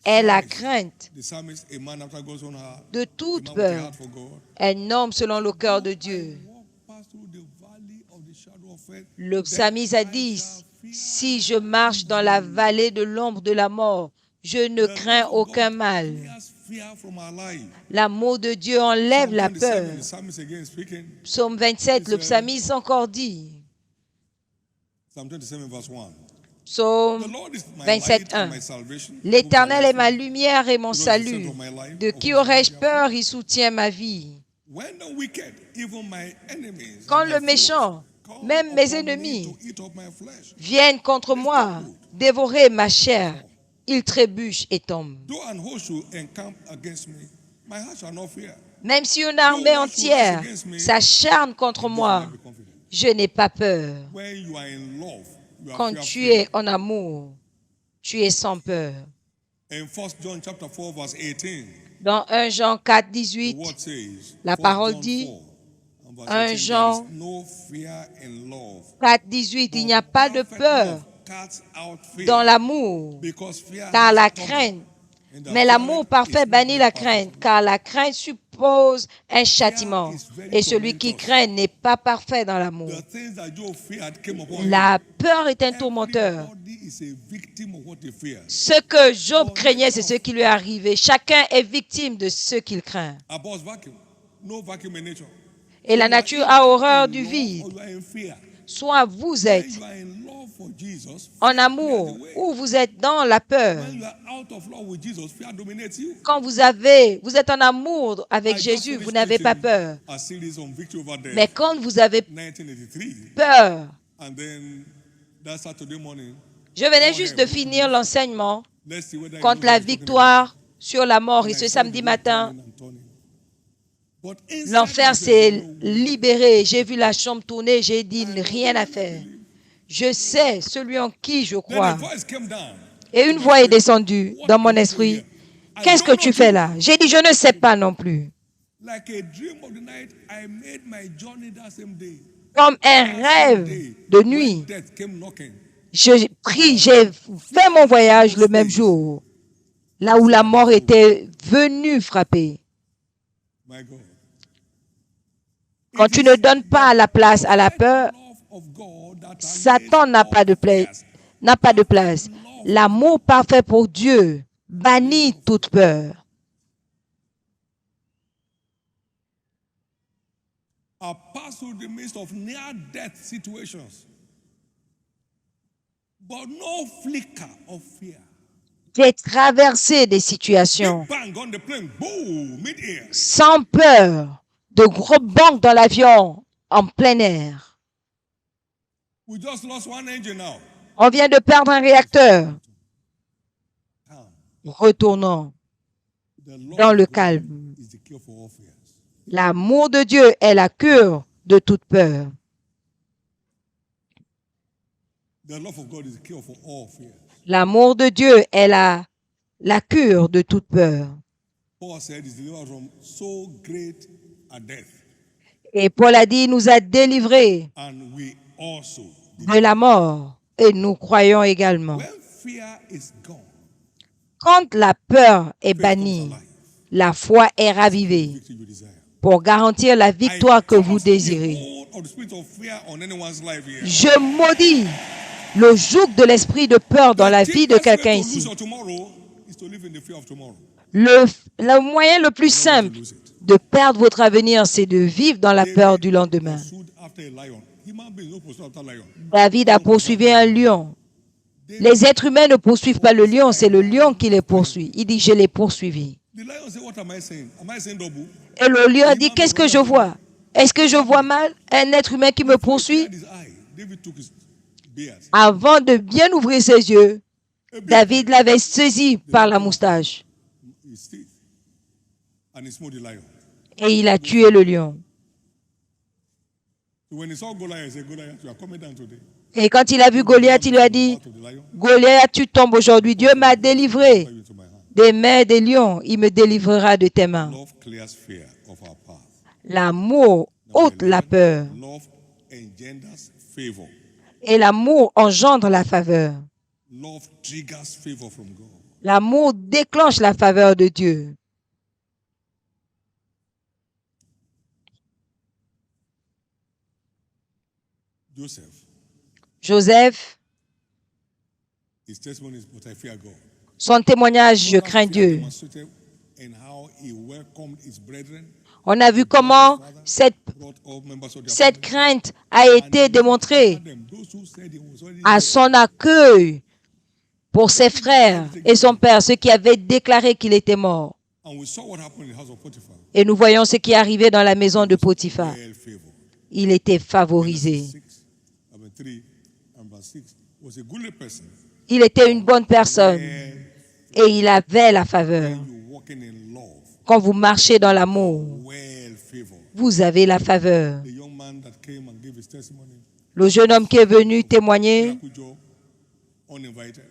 est la Christ, crainte the psalmist, a man after God's own heart, de a toute man with a peur. heart for God. Un homme selon le cœur de Dieu. I walk past through the valley of the shadow of death, Le then psalmiste a I dit, shall fear si je marche dans la vallée de l'ombre de la mort, je ne The crains love of aucun God mal. clears fear from our life. L'amour de Dieu enlève Psalm la 27, peur. the psalmist again speaking. Psaume 27, le psalmiste encore dit. Psalm 27 verse 1. Psaume The Lord is my 27, light and 1. my salvation. L'Éternel est ma lumière et mon Because salut. the center of my life, De of qui whom I aurais-je shall peur? fear? Il soutient ma vie. When the wicked, even my enemies, Quand and my le méchant, foes, come même mes upon me ennemis, to eat up my flesh, viennent contre moi, dévorer ma chair, ils trébuchent et tombent. though an host should encamp against me, my heart shall not fear. Même si une armée entière s'acharne contre moi, je n'ai pas peur. When you are in love, you are Quand fearful. tu es en amour, tu es sans peur. In 1 John chapter 4 verse 18, Dans 1 Jean 4, the 18, word says, La 1 parole John dit, 4 and verse 1 18, Jean there is no fear in love. 4, 18, il n'y a pas de Perfect peur love casts out fear, dans l'amour, because fear car has la torment, crainte, and the mais l'amour fear parfait is bannit not la made crainte, perfect. car la crainte suppose un châtiment. Et celui qui craint n'est pas parfait dans l'amour. The things that Job feared came upon La him. peur est un tourmenteur. Everybody is a victim of what they fear. Ce que Job craignait, c'est ce qui lui est arrivé. Chacun est victime de ce qu'il craint. A boss vacuum, no vacuum in nature. Et la You are nature a horreur in du love vide. or you are in fear. Soit vous When êtes you are in love for Jesus, en fear amour clears the way. ou vous êtes dans la peur. When you are out of love with Jesus, fear dominates you. Quand vous êtes en amour avec I just Jésus, finished vous n'avez pas preaching peur. a series on victory over death, Mais quand vous avez 1983, peur, and then that Saturday morning, je venais juste de finir l'enseignement let's see whether you contre know la what I'm talking victoire sur la mort. about. Et And ce I saw samedi the matin, turning and turning. But inside l'enfer me, s'est there's no libéré. J'ai vu la chambre tourner. J'ai dit rien à faire. Je sais celui en qui je Then crois. a voice came down. Et une voix est descendue dans mon esprit. Qu'est-ce que tu fais là? J'ai dit, je ne sais pas non plus. Like a dream of the night, I made my journey that same day. Comme un rêve de nuit, When death came knocking. j'ai fait mon voyage le même jour, là où la mort était venue frapper. My God. Quand tu ne donnes pas la place à la peur, Satan n'a pas de place. L'amour parfait pour Dieu bannit toute peur. I pass through the midst of near-death situations, but no flicker of fear. J'ai traversé des situations Big bang on the plane, boom, mid-air. sans peur, de gros bancs dans l'avion en plein air. We just lost one engine now. On vient de perdre un réacteur. Calm. Retournons The Lord dans le of God calme. is the cure for all fears. L'amour de Dieu est la cure de toute peur. The love of God is the cure for all fear. L'amour de Dieu est la cure de toute peur. Paul said he's delivered from so great a death. Et Paul a dit, il nous a délivrés And we also. de la mort. Et nous croyons également. When fear is gone, Quand la peur est faith comes bannie, alive. la foi est ravivée Victory you desire. pour garantir la victoire que vous I désirez. hold of the spirit of fear on anyone's life here. Je maudis le joug de l'esprit de peur dans la vie de quelqu'un To lose ici. your tomorrow is to live in the fear of tomorrow. Le moyen le plus simple de perdre votre avenir, c'est de vivre dans la peur du lendemain. Pursued after a lion. Human beings don't pursue after lion. David a poursuivi un lion. Les êtres humains ne poursuivent pas le lion, c'est le lion qui les poursuit. Il dit, je l'ai poursuivi. The lion say, what am I saying? Am I saying double? Et le lion a dit, qu'est-ce que je vois? Est-ce que je vois mal un être humain qui me poursuit? His eye. David took his beard. Avant de bien ouvrir ses yeux, David l'avait saisi par la moustache His teeth. And he smote the lion. et il a tué le lion. So when he saw Goliath, he said, Goliath, you are coming down today. Et quand il a vu Goliath, il lui a dit, Out of the lion, Goliath, tu tombes aujourd'hui. Dieu m'a délivré fire you into my hand. des mains des lions. Il me délivrera de tes mains. Love clears fear of our path. L'amour ôte la peur Love engenders favor. et l'amour engendre la faveur. Love triggers favor from God. L'amour déclenche la faveur de Dieu. Joseph, Joseph, his testimony is, but I fear God. son témoignage, je crains Fear Dieu. demonstrated in how he welcomed his brethren, On a vu comment brought all members of their cette family, crainte a été démontrée and them, those who said he was already à dead. son accueil pour ses frères et son père, ceux qui avaient déclaré qu'il était mort. And we saw what happened in the house of Potiphar. Et nous voyons ce qui est arrivé dans la maison de Potiphar. Well favor. Il était favorisé. 3 and verse 6 was a goodly person. Il était une bonne personne et il avait la faveur. You walking in love, Quand vous marchez dans l'amour, well favor. vous avez la faveur. The young man that came and gave his testimony, Le jeune homme qui est venu témoigner, Kujo, uninvited,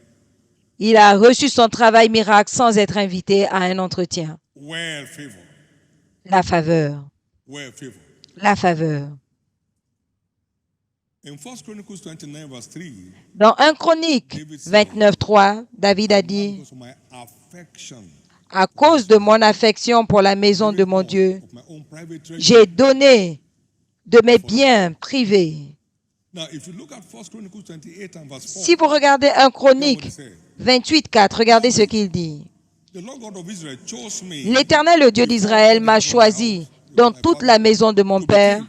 il a reçu son travail miracle sans être invité à un entretien. well favor, La faveur, well favor. la faveur. In 1 Chronicles 29 verse 3, Dans 1 Chronique 29:3, David a dit, because of my affection à cause de mon affection pour la maison de mon Dieu, of my own private treasure. j'ai donné de mes biens privés. Now, if you look at 1 Chronicles 28 and verse 4, Si vous regardez 1 hear what Chronique it said. 28:4, regardez ce qu'il dit. The Lord God of Israel chose me L'Éternel, le Dieu d'Israël, m'a choisi dans toute la maison de mon père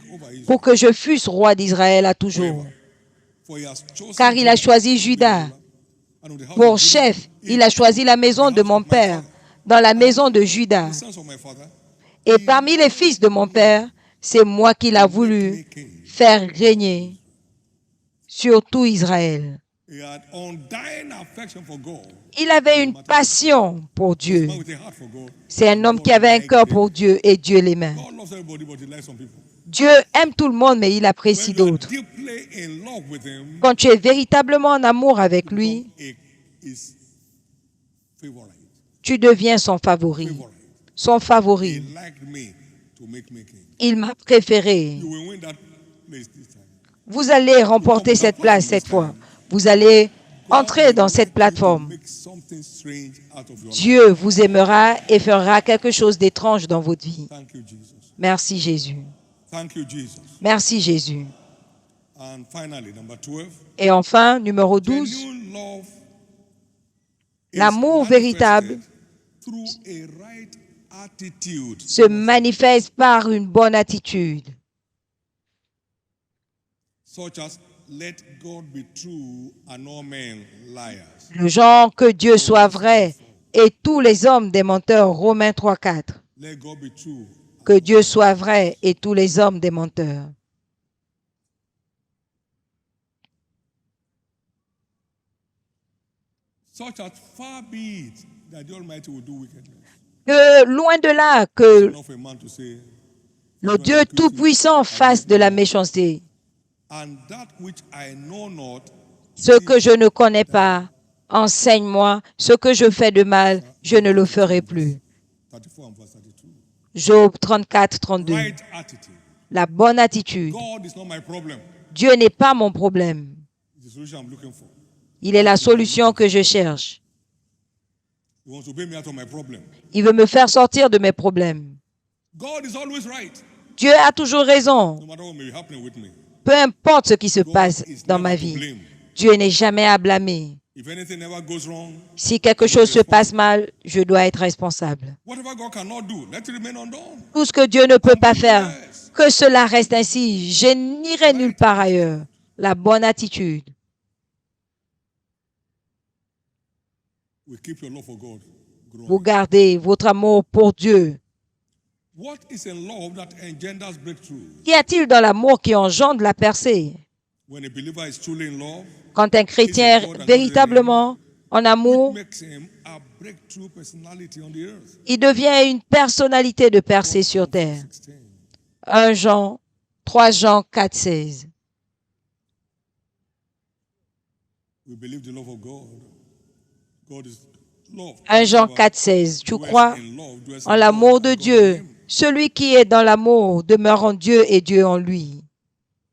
pour que je fusse roi d'Israël à toujours. for he has chosen Car il a choisi Juda. and of the house Pour of Judah, chef, il a choisi la maison de mon père dans la maison de Juda. the sons of my father, Et parmi les fils de mon père, c'est moi qui l'a voulu faire régner sur tout Israël. he had undying affection for God. Il avait une passion pour Dieu. Man with a heart for God. C'est un homme qui avait un cœur pour Dieu et Dieu l'aimait. God loves everybody, but he likes some people. Dieu aime tout le monde, mais il apprécie When you are d'autres. deeply in love with him, Quand tu es véritablement en amour avec lui, is favorite. tu deviens son favori. Son He favori. liked me to make me king. Il m'a préféré. You will win that place this time. Vous allez remporter cette place cette fois. Vous allez entrer dans cette plateforme. Make something strange out of your life. Dieu vous aimera et fera quelque chose d'étrange dans votre vie. Thank you, Jesus. Merci Jésus. Thank you, Jesus. Merci Jésus. And finally, number 12. Et enfin, numéro 12, Genuine love is l'amour véritable manifested through a right attitude. se manifeste par une bonne attitude, Such as, let God be true and all men liars. le genre que Dieu soit vrai et tous les hommes des menteurs. Romains 3:4. Let God be true. Que Dieu soit vrai et tous les hommes des menteurs. Such as far be it that the Almighty will do wickedness. Que loin de là que Enough for a man to say, le Dieu Tout-Puissant fasse de la méchanceté. and that which I know not, Ce que je ne connais pas, enseigne-moi. Ce que je fais de mal, je ne le ferai plus. 34 and verse 32. Job 34, 32. Right attitude. La bonne attitude. God is not my problem. Dieu n'est pas mon problème. It's the solution I'm looking for. Il est la solution que je cherche. He wants to bring me out of my problem. Il veut me faire sortir de mes problèmes. God is always right. Dieu a toujours raison. No matter what may be happening with me. Peu importe ce qui se God passe is dans never ma to vie, blame. Dieu n'est jamais à blâmer. If anything ever goes wrong, Si quelque chose se passe mal, je dois être responsable. whatever God cannot do, let it remain undone. Tout ce que Dieu ne peut pas faire, que cela reste ainsi. Je n'irai nulle part ailleurs. La bonne attitude. We keep your love for God growing. Vous gardez votre amour pour Dieu. What is in love that engenders breakthrough? Qu'y a-t-il dans l'amour qui engendre la percée? When a believer is truly in love, Quand un chrétien est véritablement en amour, makes him a breakthrough personality on the earth. il devient une personnalité de percée sur terre. 16. 3 Jean 4, 16. We believe the love of God. God is love. 1 Jean 4, 16. Tu crois en l'amour de Dieu. Celui qui est dans l'amour demeure en Dieu et Dieu en lui.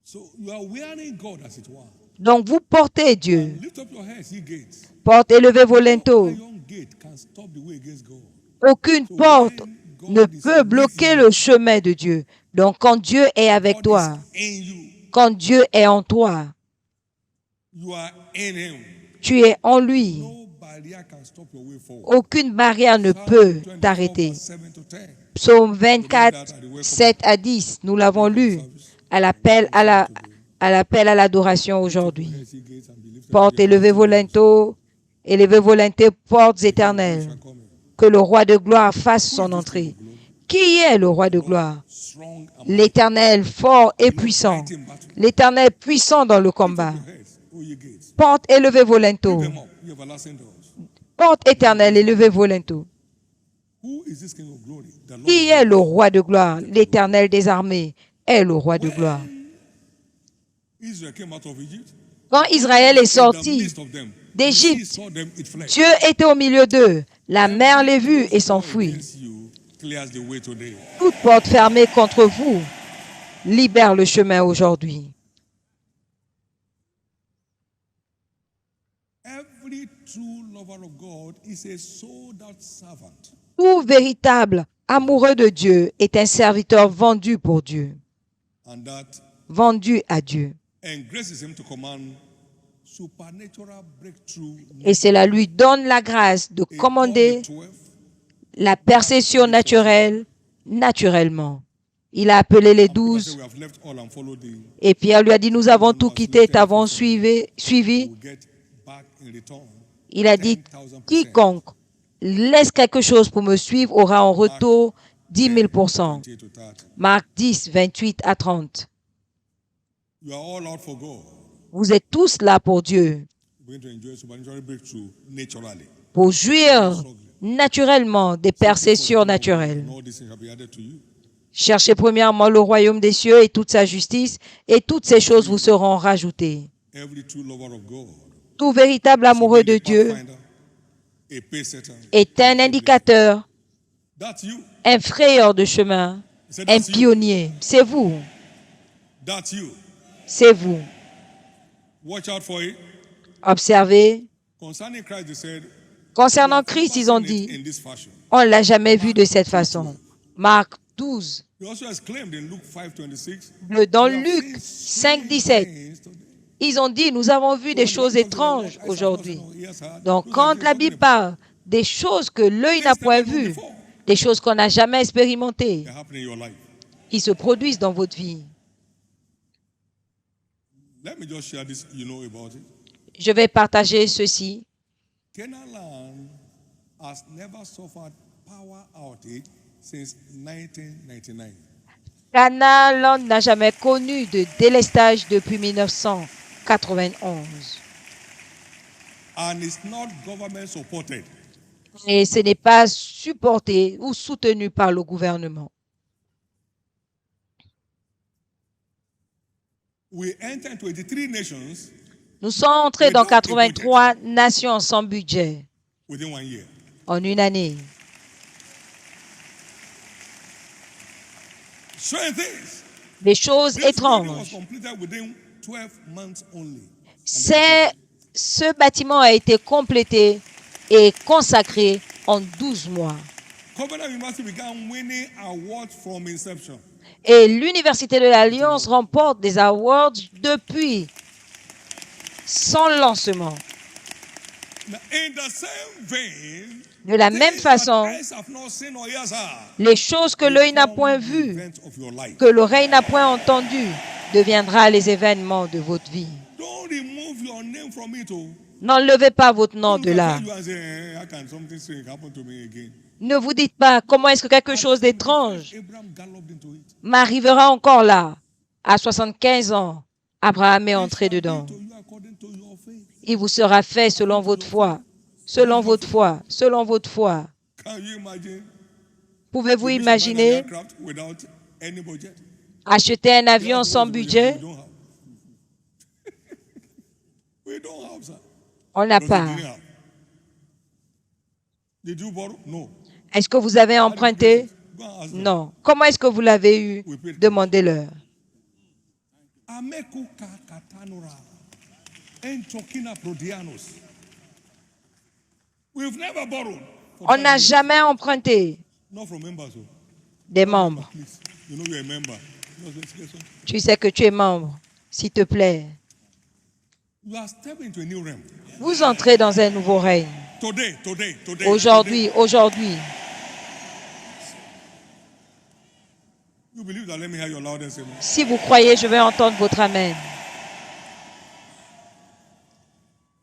So you are wearing God as it were. Donc vous portez Dieu. Lift up your heads, ye gates. Porte et levez vos linteaux. Iron gate can stop the way against God. Aucune porte ne peut bloquer le chemin de Dieu. Donc quand Dieu est avec toi, God is in you. quand Dieu est en toi, You are in him. tu es en lui. No barrier can stop your way forward. Aucune barrière ne peut t'arrêter. 7 to 10. Psaume 24, 7 à 10, nous l'avons lu à l'appel à l'adoration aujourd'hui. Yes, ye gates, and be lifted Porte et levez vos linteaux, portes éternelles. shall come in. Que le roi de gloire fasse son entrée. Qui est le roi de gloire? Strong and L'Éternel fort et puissant. mighty in battle. L'Éternel puissant dans le combat. Your heads, O ye gates. Porte et levez vos linteaux. Them up, ye everlasting doors. Porte éternelle et levez vos linteaux. Who is this King of glory? The Lord. Qui est le roi de gloire? L'Éternel des armées est le roi de gloire. Israel came out of Egypt. Quand Israël est In the sorti midst of them, d'Égypte, he saw them, it fled. Dieu était au milieu d'eux. La mer les vit et s'enfuit. Against you clears the way today. Toute porte fermée contre vous libère le chemin aujourd'hui. Every true lover of God is a sold-out servant. Tout véritable amoureux de Dieu est un serviteur vendu pour Dieu, And that vendu à Dieu. engraces him to command supernatural breakthrough. Et cela lui donne la grâce de He commander called the 12 la percétion naturelle naturellement. Il a appelé les Peter said, 12 we have left all and followed thee. et Pierre lui a dit, nous avons tout quitté, t'avons suivi. We'll get back in return. Il a dit, 10,000%. quiconque laisse quelque chose pour me suivre aura en retour 10 000%. 28 to 30. Marc 10, 28 à 30. You are all out for God. Vous êtes tous là pour Dieu, We're going to enjoy supernatural breakthrough naturally. pour jouir naturellement des percées surnaturelles. And all these things shall be added to you. Cherchez premièrement le royaume des cieux et toute sa justice, et toutes ces choses vous seront rajoutées. Every true lover of God Tout véritable amoureux de Dieu pathfinder, a pace setter. est un indicateur, That's you. un frayeur de chemin, He said, un that's you. pionnier. C'est vous, That's you. c'est vous. Watch out for it. Observez. Concerning Christ, they said, Concernant Christ, ils ont "Seen it dit, in this fashion." on ne l'a jamais vu de cette façon. Marc 12. He also exclaimed in Luke 5:26. Dans "We have Luc seen 5, 17, things today." ils ont dit, nous avons vu des choses étranges aujourd'hui. Donc, quand la Bible parle des choses que l'œil n'a point vues, des choses qu'on n'a jamais expérimentées, They happen in your life. qui se produisent dans votre vie. Let me just share this, you know about it. Je vais partager ceci. Canaan land has never suffered power outage since 1999. Canaan n'a jamais connu de délestage depuis 1991. And it's not government supported. Et ce n'est pas supporté ou soutenu par le gouvernement. We entered into 83 nations Nous sommes entrés dans 83 nations sans budget within 1 year. en une année. Strange things. Des choses This building was étranges. completed within 12 months only. Ce bâtiment a été complété et consacré en 12 mois. Covenant University began winning awards from inception. Et l'Université de l'Alliance remporte des awards depuis son lancement. Now, in the same vein, De la même things that façon, eyes have not seen or ears heard les choses que l'œil n'a point become the vues, events of your life. que l'oreille n'a point entendues, deviendra les événements de votre vie. Don't remove your name from it. Oh. N'enlevez pas votre nom Don't de look là. at you and say, how can something strange happen to me again? Ne vous dites pas comment est-ce que quelque chose d'étrange Abraham galloped into it. m'arrivera encore là. À 75 ans, Abraham est entré It shall be dedans. to you according to your faith. Il vous sera fait selon votre foi. Selon votre foi. Selon votre foi. Can you imagine? Pouvez-vous You buy an imaginer aircraft without any budget? acheter un avion That's sans what budget? we don't have. We don't have, sir. On n'a Because we pas. didn't have. Did you borrow? No. Est-ce que vous avez How did you emprunté? get it? Go and ask them. Non. Comment est-ce que vous l'avez eu? Demandez-leur. Amekuka katanura. Entokina prodianos. We've never borrowed. for On 5 n'a years. jamais emprunté Not from members. Oh. des membres. Please. You know you're a member. No, let's get some. Tu sais que tu es membre, s'il te plaît. You are stepping into a new realm. Vous entrez dans un nouveau règne. Today. Aujourd'hui. You believe that? Let me hear your loudest amen. Si vous croyez, je vais entendre votre amen.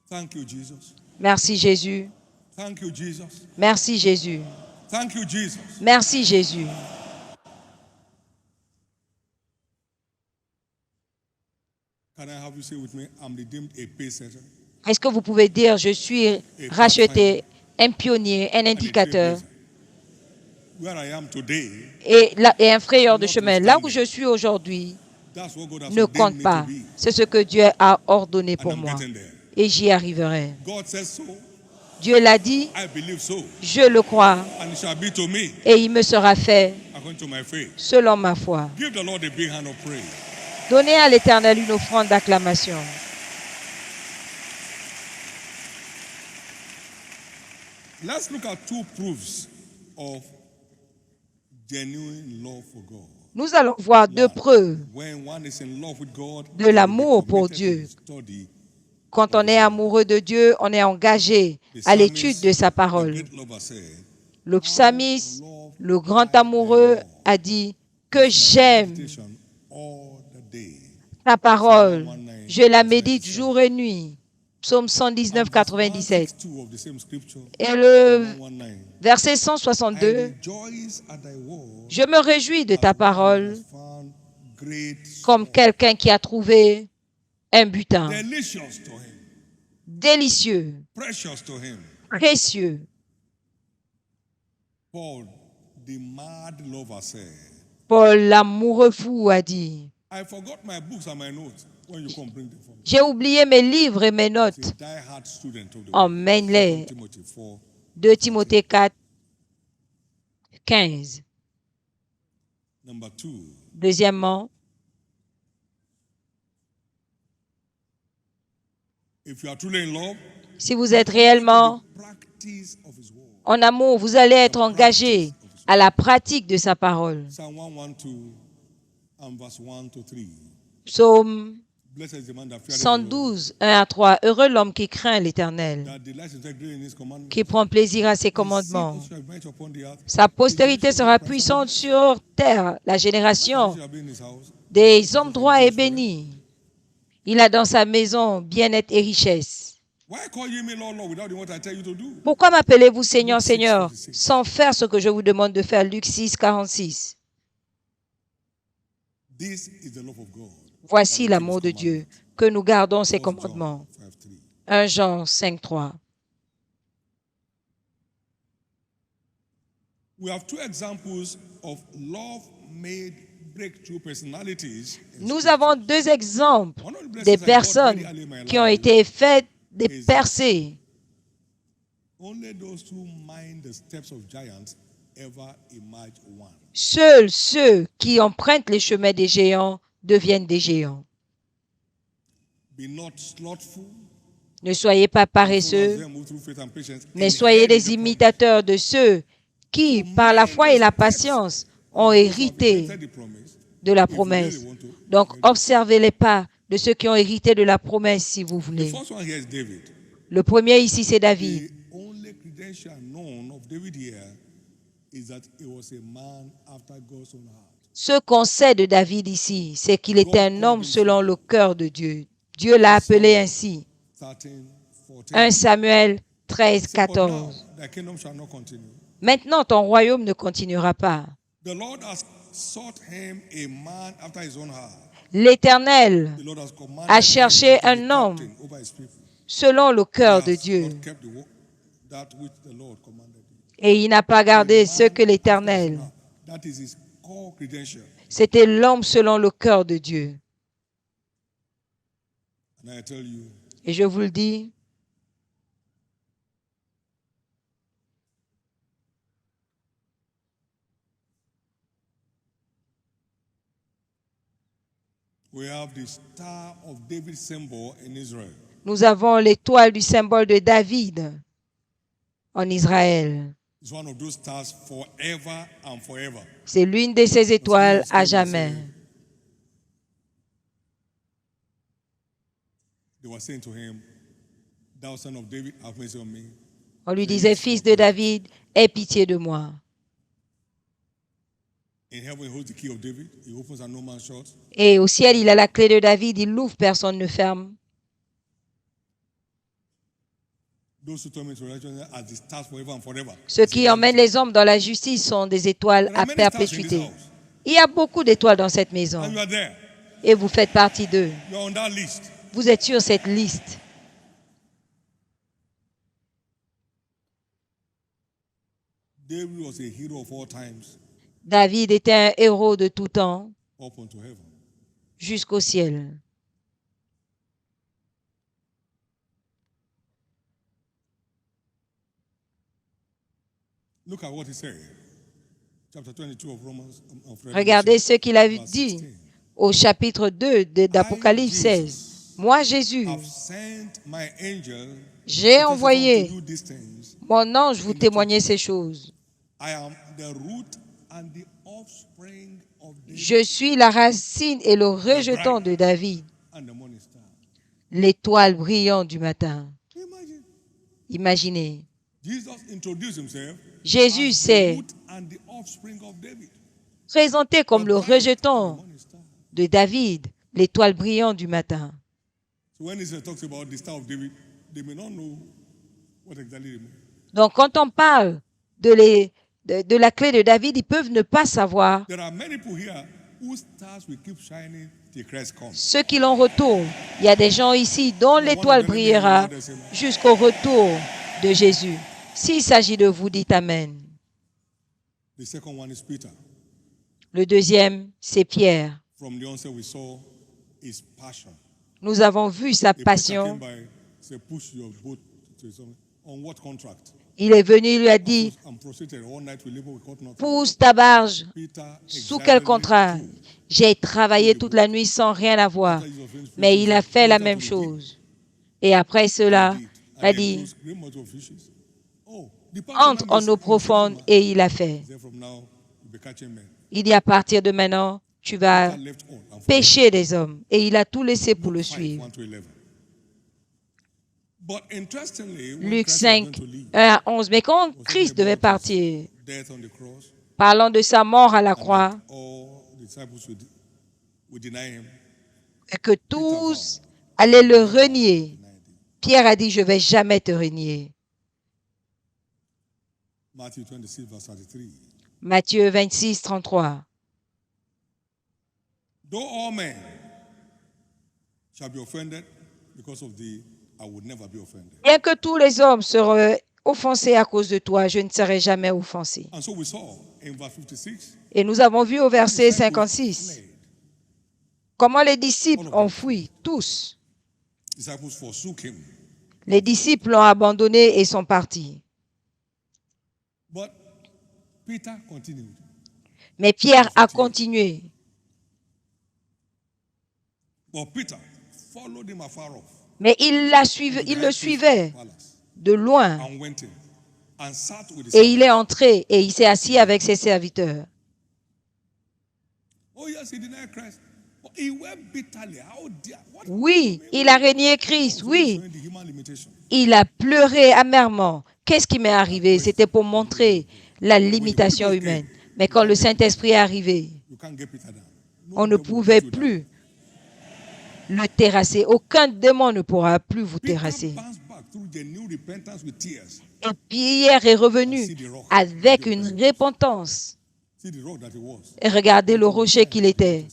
Thank you, Jesus. Merci Jésus. Thank you, Jesus. Merci Jésus. Thank you, Jesus. Merci Jésus. Can I have you say with me, I'm redeemed, a pace setter? Est-ce que vous pouvez dire, je suis racheté, un pionnier, un and a indicateur trailblazer? Where I am today, et un frayeur de chemin? Là où je suis aujourd'hui that's what God has ne ordained compte me pas. to be. C'est ce que Dieu a ordonné And pour I'm moi. getting there. Et j'y arriverai. God says so. Dieu l'a dit, I believe so. je le crois, And it shall be to me et il me sera fait according to my faith. selon ma foi. Give the Lord a big hand of praise. Donnez à l'Éternel une offrande d'acclamation. Let's look at two proofs of genuine love for God. Nous allons voir deux preuves When one is in love with God, de he l'amour will be pour committed Dieu. to study Quand on est amoureux de Dieu, on est engagé the à l'étude psalmist, de sa the parole. great lover said, Le psalmiste, le grand amoureux, a dit que j'aime meditation all the day. ta parole. Je la médite jour et nuit. Psaume 119, 97. 162 of the same scripture, Et le 119. verset I 162, rejoice at thy word, je me réjouis de ta parole has found great comme quelqu'un qui a trouvé un butin delicious to him, délicieux, precious to him. précieux. Paul, the mad lover, said, Paul, l'amoureux fou, a dit, I forgot my books and my notes when you come bring them for me. j'ai oublié mes livres et mes He's notes. a die-hard student of the word. Emmène-les. 2 Timothy 4. 2 Timothée 4, 15. Number 2, Deuxièmement, if you are truly in love, si vous êtes réellement practice of his word. en amour, vous allez être engagé à la pratique de sa parole. Psalm 112 and verse 1 to 3. Psaume Blessed is the man that feareth the Lord, 112, 1 à 3. Heureux l'homme qui craint l'Éternel, that delights himself greatly in his commandments. qui prend plaisir à ses His seed commandements. also shall be mighty upon the earth. Sa postérité sera puissante sur terre. La génération He shall be in his house. des hommes droits est bénie. Il a dans sa maison bien-être et richesse. Why call you me Lord, Lord, without doing what I tell you to do? Pourquoi m'appelez-vous Seigneur, Seigneur, sans faire ce que je vous demande de faire? Luc 6, 46. This is the love of God. Voici l'amour de Dieu, que nous gardons ses 1 John commandements. 5:3. 1 Jean 5, 3. We have two examples of love made breakthrough personalities in Nous Scripture. avons deux exemples One of the des blessings that God personnes very early in my qui ont life, été faites des percées. only those who mind the steps of giants ever emerge one. Seuls ceux qui empruntent les chemins des géants deviennent des géants. Be not slothful, Ne soyez pas but follow paresseux, them who through faith and patience mais soyez inherit des the promise. imitateurs de ceux qui, par la foi et la patience, ont hérité Inherited the promise. de la If you really promesse. want to. Donc, observez les pas de ceux qui ont hérité de la promesse, si vous The voulez. first one here is David. Le premier ici, c'est David. The only credential known of David here is that he was a man after God's own heart. Ce qu'on sait de David ici, c'est qu'il était un homme selon le cœur de Dieu. Dieu l'a appelé ainsi. 13, 14. 1 Samuel 13, He said, but now 14. thy kingdom shall not continue. Maintenant, ton royaume ne continuera pas. The Lord has sought him a man after his own heart. L'Éternel The Lord has commanded a cherché him to be un homme captain over his people. selon le cœur He de has Dieu. not kept that which the Lord commanded him. Et il n'a pas gardé ce que Man after his l'Éternel. own heart. That is his core credential. C'était l'homme selon le cœur de Dieu. And I tell you, Et je vous le dis, we have the Star of David symbol in Israel. nous avons l'étoile du symbole de David en Israël. It's one of those stars forever and forever. C'est l'une de ces étoiles à jamais. They were saying to him, thou son of David, have mercy on me. On lui disait, fils de David, aie pitié de moi. In heaven, he holds the key of David. He opens and no man shuts. Et au ciel, il a la clé de David, il l'ouvre, personne ne ferme. Those who turn into righteousness as the stars forever and forever. Ceux qui emmènent les hommes dans la justice sont des étoiles There à are many stars in this perpétuité. house. Il y a beaucoup d'étoiles dans cette maison And you are there. et vous faites partie d'eux. You are on that list. Vous êtes sur cette liste. David was a hero of all times David était un héros de tout temps up unto heaven. jusqu'au ciel. Look at what he said. Chapter 22 of Romans. Of Revelation, Regardez ce qu'il a verse dit 16. au chapitre 2 d'Apocalypse 16. Moi, Jésus, I've sent my angel j'ai to testify envoyé to you these things. mon ange vous témoigner ces choses. I am the root and the offspring of David Je suis la racine et le rejeton de David, and the morning star. l'étoile brillante du matin. Imagine. Imaginez. Jesus introduced himself Jésus as the s'est root and the offspring of David. présenté comme The le bright and the rejeton morning star. de David, l'étoile brillante du matin. So when Israel talks about the star of David, they may not know what exactly it means. Donc, quand on parle de la clé de David, ils peuvent ne pas savoir There are many people here whose stars will keep shining till Christ comes. ce qu'il en retourne. Il y a des gens ici dont l'étoile brillera jusqu'au retour de Jésus. S'il s'agit de vous, dites Amen. The second one is Peter. Le deuxième, c'est Pierre. From the onset, we saw his passion. Nous avons vu sa A preacher passion. came by, said, push your boat to something. On what contract? Il est venu, il lui a dit, I'm prostrated all night, we labor, we caught nothing. pousse ta barge. Peter, Sous quel examined contrat? it too. J'ai travaillé toute la nuit sans rien avoir. Mais il a fait la même chose. Et après cela, a dit, entre en eau profonde, et il a fait. Il dit, à partir de maintenant, tu vas pécher des hommes. Et il a tout laissé pour le suivre. Luc 5, 1 à 11. Mais quand Christ devait partir, parlant de sa mort à la croix, et que tous allaient le renier, Pierre a dit, je ne vais jamais te renier. Matthieu 26, 33. Though all men shall be offended because of thee, I would never be offended. Bien que tous les hommes seraient offensé à cause de toi, je ne serai jamais offensé. And so we saw in verse 56, Et nous avons vu au verset disciples 56 fled. comment les disciples ont fui, tous. Disciples forsook him. Les disciples l'ont abandonné et sont partis. But Peter continued. Mais Pierre a continué. But Peter followed him afar off Mais il le suivait palace de loin. and went in and sat with the Et il est servants. entré et il s'est assis avec ses serviteurs. Oh yes, he denied Christ. But he wept bitterly. How dare what? Oui, il a régné Christ. Oui, Showing the human limitation. il a pleuré amèrement. Qu'est-ce qui m'est arrivé? C'était pour montrer la limitation humaine. Mais quand le Saint-Esprit est arrivé, You can't get Peter down. on ne pouvait plus le terrasser. Aucun démon ne pourra plus vous Peter terrasser. bounced back through genuine repentance with tears. Et Pierre est revenu avec une repentance. See the rock that he was. Et regardez le rocher qu'il était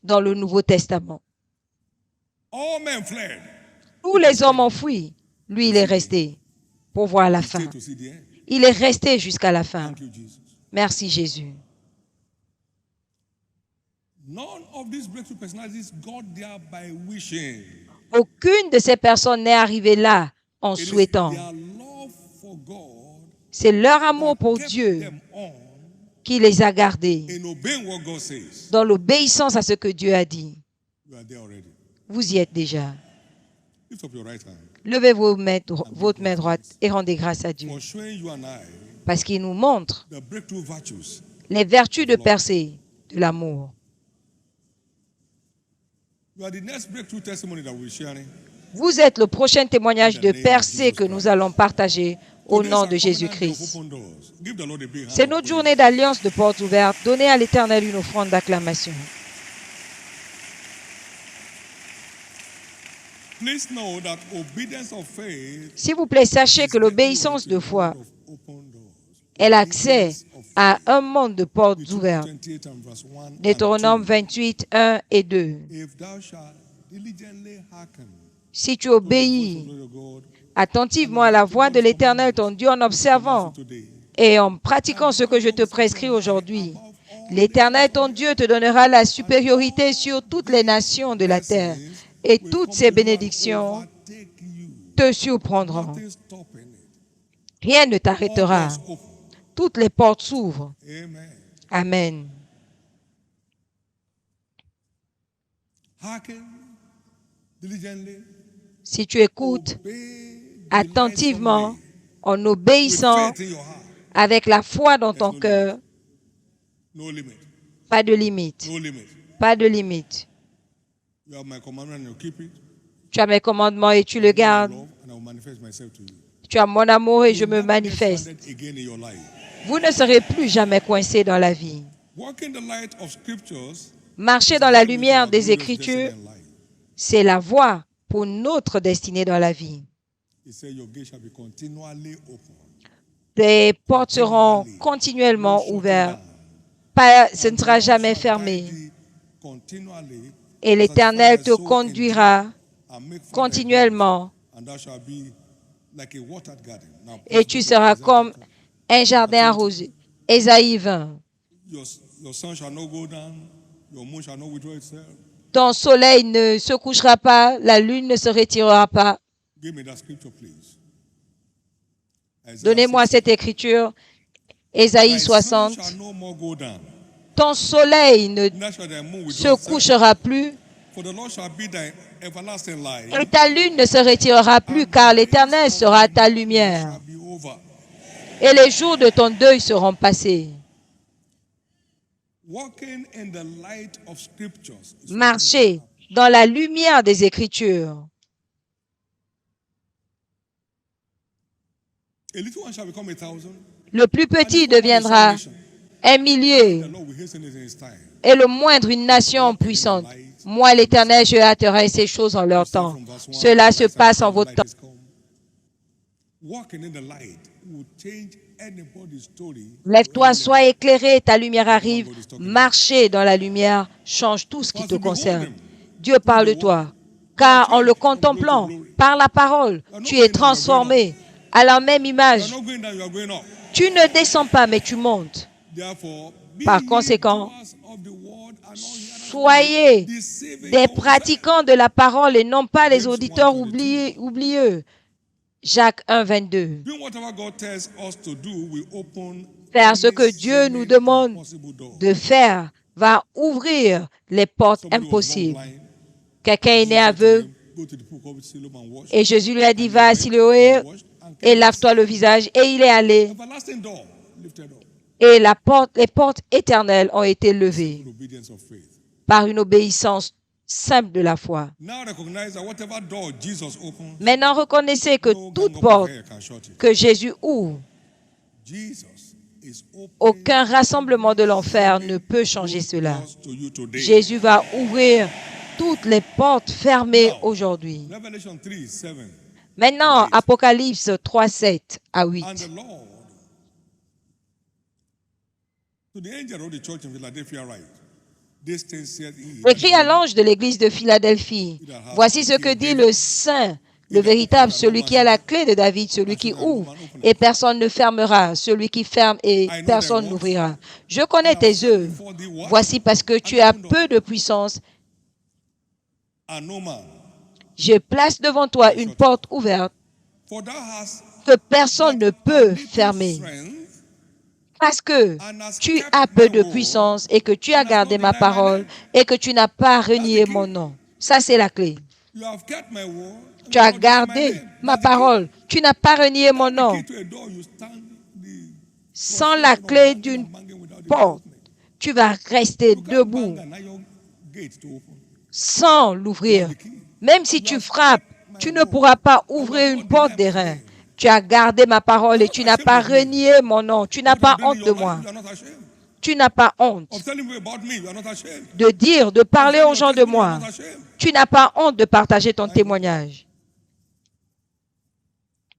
dans le Nouveau Testament. All men fled. Tous les hommes ont fui. Lui, il est resté pour voir la fin. To see the end. Il est resté jusqu'à la fin. Thank you, Jesus. Merci Jésus. None of these breakthrough personalities got there by wishing. Aucune de ces personnes n'est arrivée là en It is souhaitant. their love for God C'est leur amour pour kept Dieu them on qui les a gardés in obeying what God says. dans l'obéissance à ce que Dieu a dit. You are there already. Vous y êtes déjà. Lift up your right hand Levez votre main droite et rendez grâce à Dieu for showing you and I parce qu'il nous montre the breakthrough virtues. les vertus de percée de l'amour. You are the next breakthrough testimony that we're sharing. Vous êtes le prochain témoignage de percée que nous allons partager au nom de Jésus-Christ. C'est notre journée d'alliance de portes ouvertes. Donnez à l'Éternel une offrande d'acclamation. S'il vous plaît, sachez que l'obéissance de foi est l'accès à un monde de portes ouvertes. Deutéronome 28, 1 et 2. Si tu obéis attentivement à la voix de l'Éternel, ton Dieu, en observant et en pratiquant ce que je te prescris aujourd'hui, l'Éternel, ton Dieu, te donnera la supériorité sur toutes les nations de la terre et toutes ces bénédictions te surprendront. Rien ne t'arrêtera. Toutes les portes s'ouvrent. Amen. Si tu écoutes attentivement, en obéissant, avec la foi dans ton cœur, pas de limite. Pas de limite. Tu as mes commandements et tu le gardes. Tu as mon amour et je me manifeste. Vous ne serez plus jamais coincé dans la vie. Marcher dans la lumière des Écritures, c'est la voie pour notre destinée dans la vie. Les portes seront continuellement ouvertes. Ce ne sera jamais fermé. Et l'Éternel te conduira continuellement. Et tu seras comme un jardin arrosé. Ésaïe 20. Ton soleil ne se couchera pas, la lune ne se retirera pas. Donnez-moi cette écriture. Ésaïe 60. Ton soleil ne se couchera plus et ta lune ne se retirera plus, car l'Éternel sera ta lumière. Et les jours de ton deuil seront passés. Marchez dans la lumière des Écritures. Le plus petit deviendra un millier et le moindre une nation puissante. Moi, l'Éternel, je hâterai ces choses en leur temps. Cela se passe en votre temps. Lève-toi, sois éclairé, ta lumière arrive. Marcher dans la lumière change tout ce qui te concerne. Dieu parle de toi, car en le contemplant, par la parole, tu es transformé. à la même You image. are not going down, you are going up. Tu ne descends pas, mais tu montes. Therefore, be Par ye conséquent, doers of the word and not hearers soyez only, deceiving des yourselves. pratiquants de la parole et non pas les James auditeurs 1:22. oublieux. Jacques 1, 22. Doing whatever God tells us to do will open Faire ce any que Dieu nous seeming demande impossible door. de faire va ouvrir les portes Somebody was born impossibles. blind. Quelqu'un est Jesus né said to aveugle him, go to the pool of Siloam and wash. et Jésus lui a dit, And he va à went Siloé and washed and et came lave-toi le visage. Et il est allé. everlasting door lifted up. Et les portes éternelles ont été levées Simple obedience of faith. par une obéissance simple de la foi. Now recognize that whatever door Jesus opens, Maintenant, reconnaissez que no toute gang up porte of hell can shut it. que Jésus ouvre, Jesus is opening aucun rassemblement de l'enfer ne peut changer those cela. doors to you today. Jésus va ouvrir toutes les portes fermées aujourd'hui. Revelation 3:7. Maintenant, Apocalypse 3, 7 à 8. And the Lord, to the angel of the church in Philadelphia, write, this thing saith he, Écrit à l'ange de l'église de Philadelphie, voici ce que dit le Saint, le véritable, celui qui a la clé de David, celui qui ouvre et personne ne fermera, celui qui ferme et personne n'ouvrira. Je connais tes œuvres. Voici parce que tu as peu de puissance, and no man, je place devant toi une porte ouverte for thou hast que personne ne peut fermer. strength, Parce que tu as peu de puissance et que tu as gardé ma parole et que tu n'as pas renié mon nom. Ça, c'est la clé. you have kept my word, and Tu you as have not denied my gardé name. ma That's the key. parole. Tu n'as pas renié mon The nom. key to a door, you stand the Sans la clé d'une porte, tu vas rester debout bang an iron gate to open. sans l'ouvrir. Même si tu frappes, tu ne pourras pas ouvrir une porte d'airain. Tu as gardé ma parole et tu n'as pas renié mon nom. Tu n'as pas honte de moi. You are not ashamed. Tu n'as pas honte Of telling me about me, you are not ashamed. de dire, de parler aux gens de You are moi. not ashamed. Tu n'as pas honte de partager ton témoignage.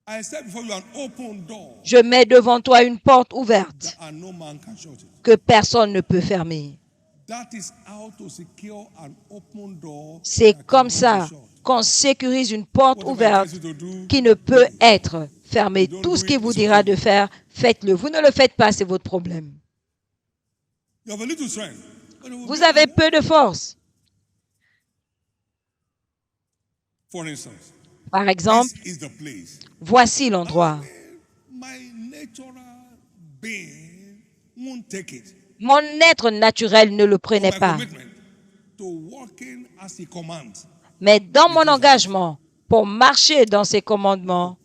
I set before you an open door Je mets devant toi une porte ouverte and no man can shut it. que personne ne peut fermer. That is how to secure an open door. C'est that comme cannot ça be shut. qu'on sécurise une porte Whatever ouverte it tells you to do, qui ne peut être fermée. Tout ce qu'il vous dira de faire, faites-le. Vous ne le faites pas, c'est votre problème. you have a little strength. Vous avez peu de force. For instance, Par exemple, this is the place. voici l'endroit. My natural being won't take it. Mon être naturel ne le prenait My pas. commitment to walking as he commands. Mais dans mon engagement pour marcher dans ses commandements,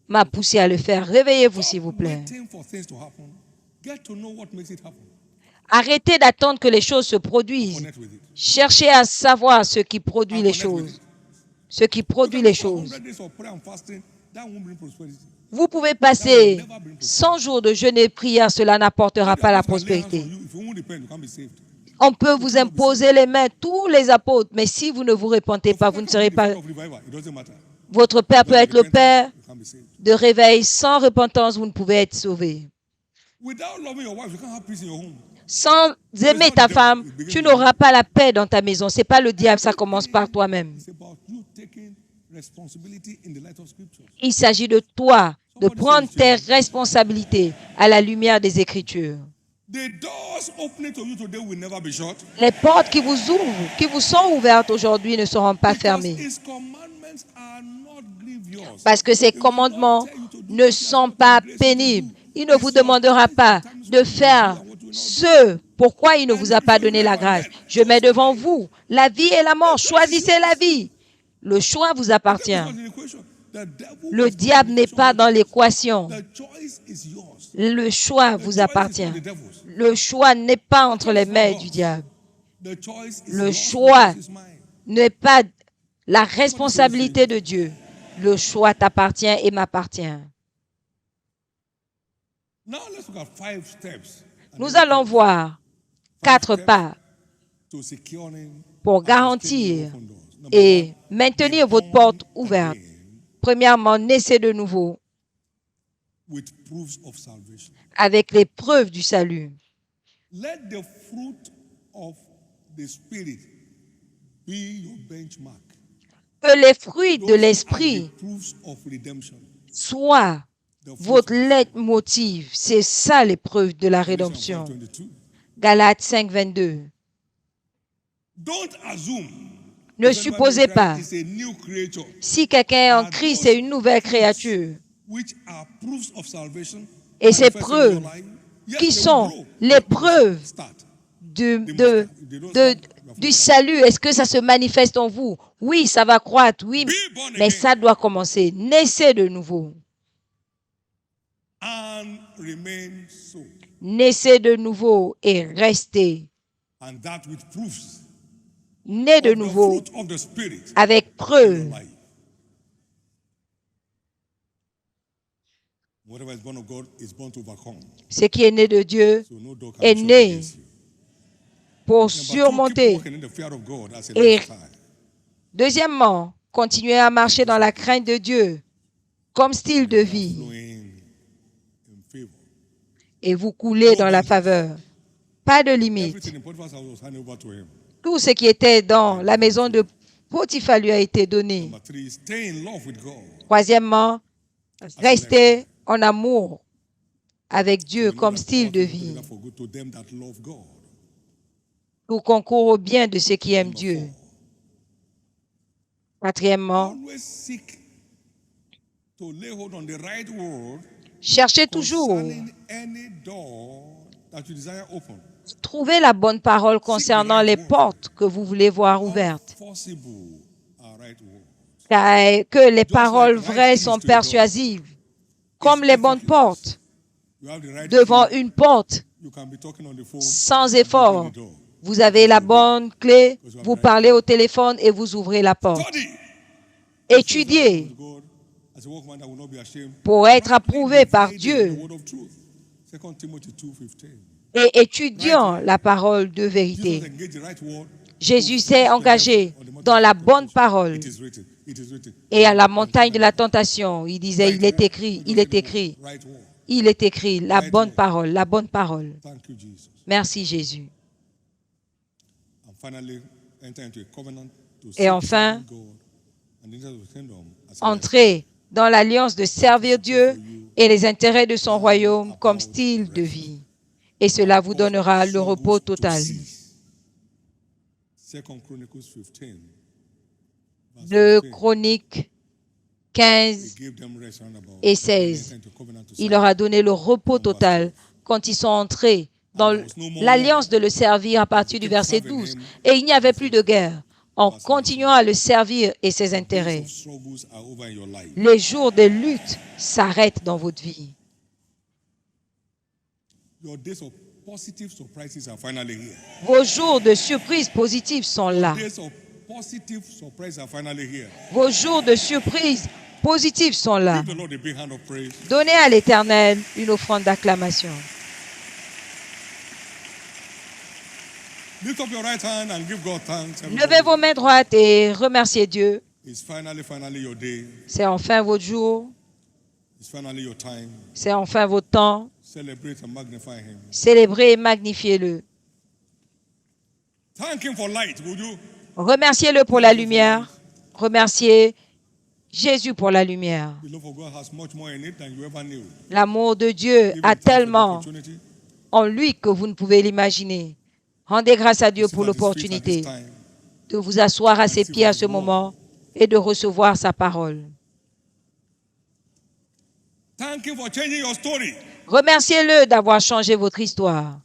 m'a poussé à le faire. Réveillez-vous, s'il vous plaît. Waiting for things to happen. Get to know what makes it happen. Arrêtez d'attendre que les choses se produisent. Connect with it. Cherchez à savoir ce qui produit les choses. Ce qui produit les choses. 100 days of prayer and fasting, that won't bring prosperity. Vous pouvez passer 100 jours de jeûne et prière, cela n'apportera pas la prospérité. If you won't repent, you can't be saved. On peut vous imposer les mains, tous les apôtres, mais si vous ne vous repentez pas, vous ne serez pas... Of revival, it doesn't matter. Votre père peut être le père You can't be saved. de réveil. Sans repentance, vous ne pouvez être sauvé. Without loving your wife, you can't have peace in your home. Sans aimer ta femme, tu n'auras pas la paix dans ta maison. Ce n'est pas le diable, ça commence par toi-même. It's about you taking responsibility in the light of scriptures. Il s'agit de toi, de prendre tes responsabilités à la lumière des Écritures. The doors opening to you today will never be shut. Les portes qui vous ouvrent, qui vous sont ouvertes aujourd'hui ne seront pas Because fermées. his commandments are not grievous. Parce que ces commandements ne sont pas pénibles. Il ne vous demandera pas de faire ce pourquoi il ne vous a pas donné la grâce. Je mets devant vous la vie et la mort. Choisissez la vie. Le choix vous appartient. Le diable n'est pas dans l'équation. The choice is yours. Le choix vous appartient. Le choix n'est pas entre les mains du diable. The choice is Le yours choix because it's mine. n'est pas la responsabilité de Dieu. Le choix t'appartient et m'appartient. Now let's look at 5 steps Nous allons voir 4 pas to securing pour garantir et maintenir votre porte ouverte. Premièrement, naissez de nouveau with proofs of salvation. avec les preuves du salut. Let the fruit of the Spirit be your benchmark. Que les fruits de Those are l'esprit the proofs of redemption. soient votre leitmotiv. C'est ça l'épreuve de la rédemption. Galates 5, 22. Ne supposez pas, si quelqu'un est en Christ, c'est une nouvelle créature. Et ces preuves, qui sont les preuves du salut, est-ce que ça se manifeste en vous? Oui, ça va croître, oui, mais ça doit commencer. Naissez de nouveau. Naissez de nouveau et restez. Né de nouveau avec preuve. Ce qui est né de Dieu est né pour surmonter. Et deuxièmement, continuez à marcher dans la crainte de Dieu comme style de vie. Et vous coulez dans la faveur. Pas de limite. Tout ce qui était dans la maison de Potiphar lui a été donné. Troisièmement, restez en amour avec Dieu comme style de vie. Tout concourt au bien de ceux qui aiment Dieu. Quatrièmement, cherchez toujours. Trouvez la bonne parole concernant les portes que vous voulez voir ouvertes. Car que les paroles vraies sont persuasives, comme les bonnes portes. Devant une porte, sans effort, vous avez la bonne clé, vous parlez au téléphone et vous ouvrez la porte. Étudiez pour être approuvé par Dieu. Et étudiant la parole de vérité. Jésus s'est engagé dans la bonne parole. Et à la montagne de la tentation, il disait, il est écrit, il est écrit, il est écrit, la bonne parole, la bonne parole. Merci Jésus. Et enfin, entrer dans l'alliance de servir Dieu et les intérêts de son royaume comme style de vie. Et cela vous donnera le repos total. 2 Chroniques 15 et 16. Il leur a donné le repos total quand ils sont entrés dans l'alliance de le servir à partir du verset 12. Et il n'y avait plus de guerre. En continuant à le servir et ses intérêts, les jours de lutte s'arrêtent dans votre vie. Vos jours de surprises positives sont là. Vos jours de surprises positives sont là. Donnez à l'Éternel une offrande d'acclamation. Levez vos mains droites et remerciez Dieu. C'est enfin votre jour. C'est enfin votre temps. Célébrez et magnifiez-le. Remerciez-le pour la lumière. Remerciez Jésus pour la lumière. L'amour de Dieu a tellement en lui que vous ne pouvez l'imaginer. Rendez grâce à Dieu pour l'opportunité de vous asseoir à ses pieds à ce moment et de recevoir sa parole. Remerciez-le d'avoir changé votre histoire.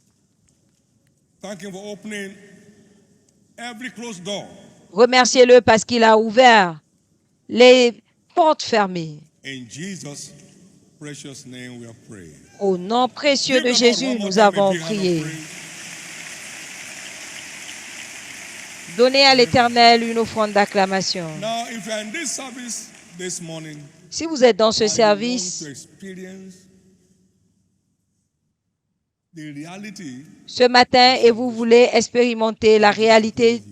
Remerciez-le parce qu'il a ouvert les portes fermées. Au nom précieux de Jésus, nous avons prié. Donnez à l'Éternel une offrande d'acclamation. Si vous êtes dans ce service, ce matin, et vous voulez expérimenter la réalité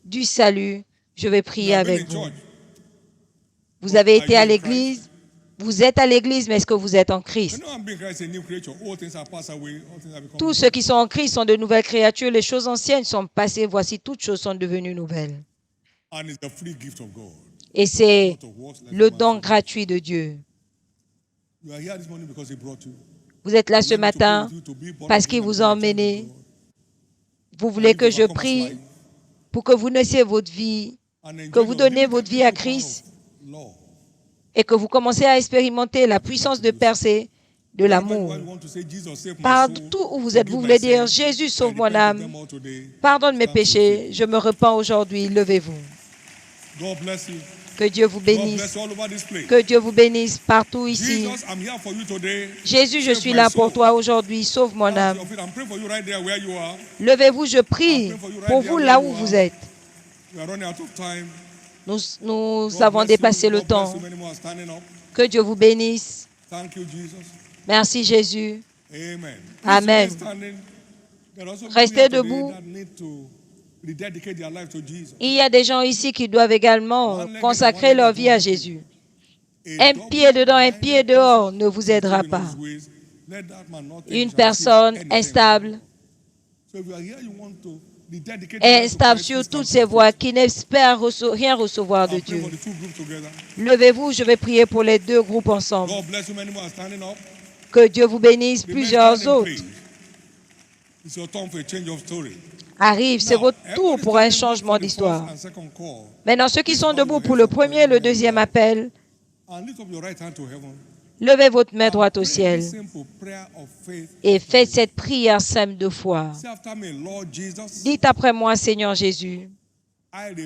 du salut, je vais prier avec vous. Vous avez été à l'église, vous êtes à l'église, mais est-ce que vous êtes en Christ? Tous ceux qui sont en Christ sont de nouvelles créatures. Les choses anciennes sont passées. Voici, toutes choses sont devenues nouvelles. Et c'est le don gratuit de Dieu. You are here this morning because He brought you. Vous êtes là ce You want me to pray matin with you to be born parce again qu'il and vous to a return to emmené. God. Vous voulez que je prie pour que vous naissiez votre vie, que vous donnez votre vie à Christ et que vous commencez à expérimenter la puissance de percée de l'amour. Partout où vous êtes, vous voulez dire, Jésus, sauve mon âme, pardonne mes péchés, je me repens aujourd'hui, levez-vous. Que Dieu vous bénisse. Que Dieu vous bénisse partout ici. Jésus, je suis là pour toi aujourd'hui, sauve mon âme. Levez-vous, je prie pour vous là où vous êtes. Nous avons dépassé le temps. Que Dieu vous bénisse. Merci Jésus. Amen. Restez debout. Il y a des gens ici qui doivent également consacrer leur vie à Jésus. Un pied dedans, un pied dehors ne vous aidera pas. Une personne instable, instable sur toutes ses voies, qui n'espère rien recevoir de Dieu. Levez-vous, je vais prier pour les deux groupes ensemble. Que Dieu vous bénisse, plusieurs autres. Arrive, c'est votre tour pour un changement d'histoire. Maintenant, ceux qui sont debout pour le premier et le deuxième appel, levez votre main droite au ciel et faites cette prière simple de foi. Dites après moi, Seigneur Jésus, je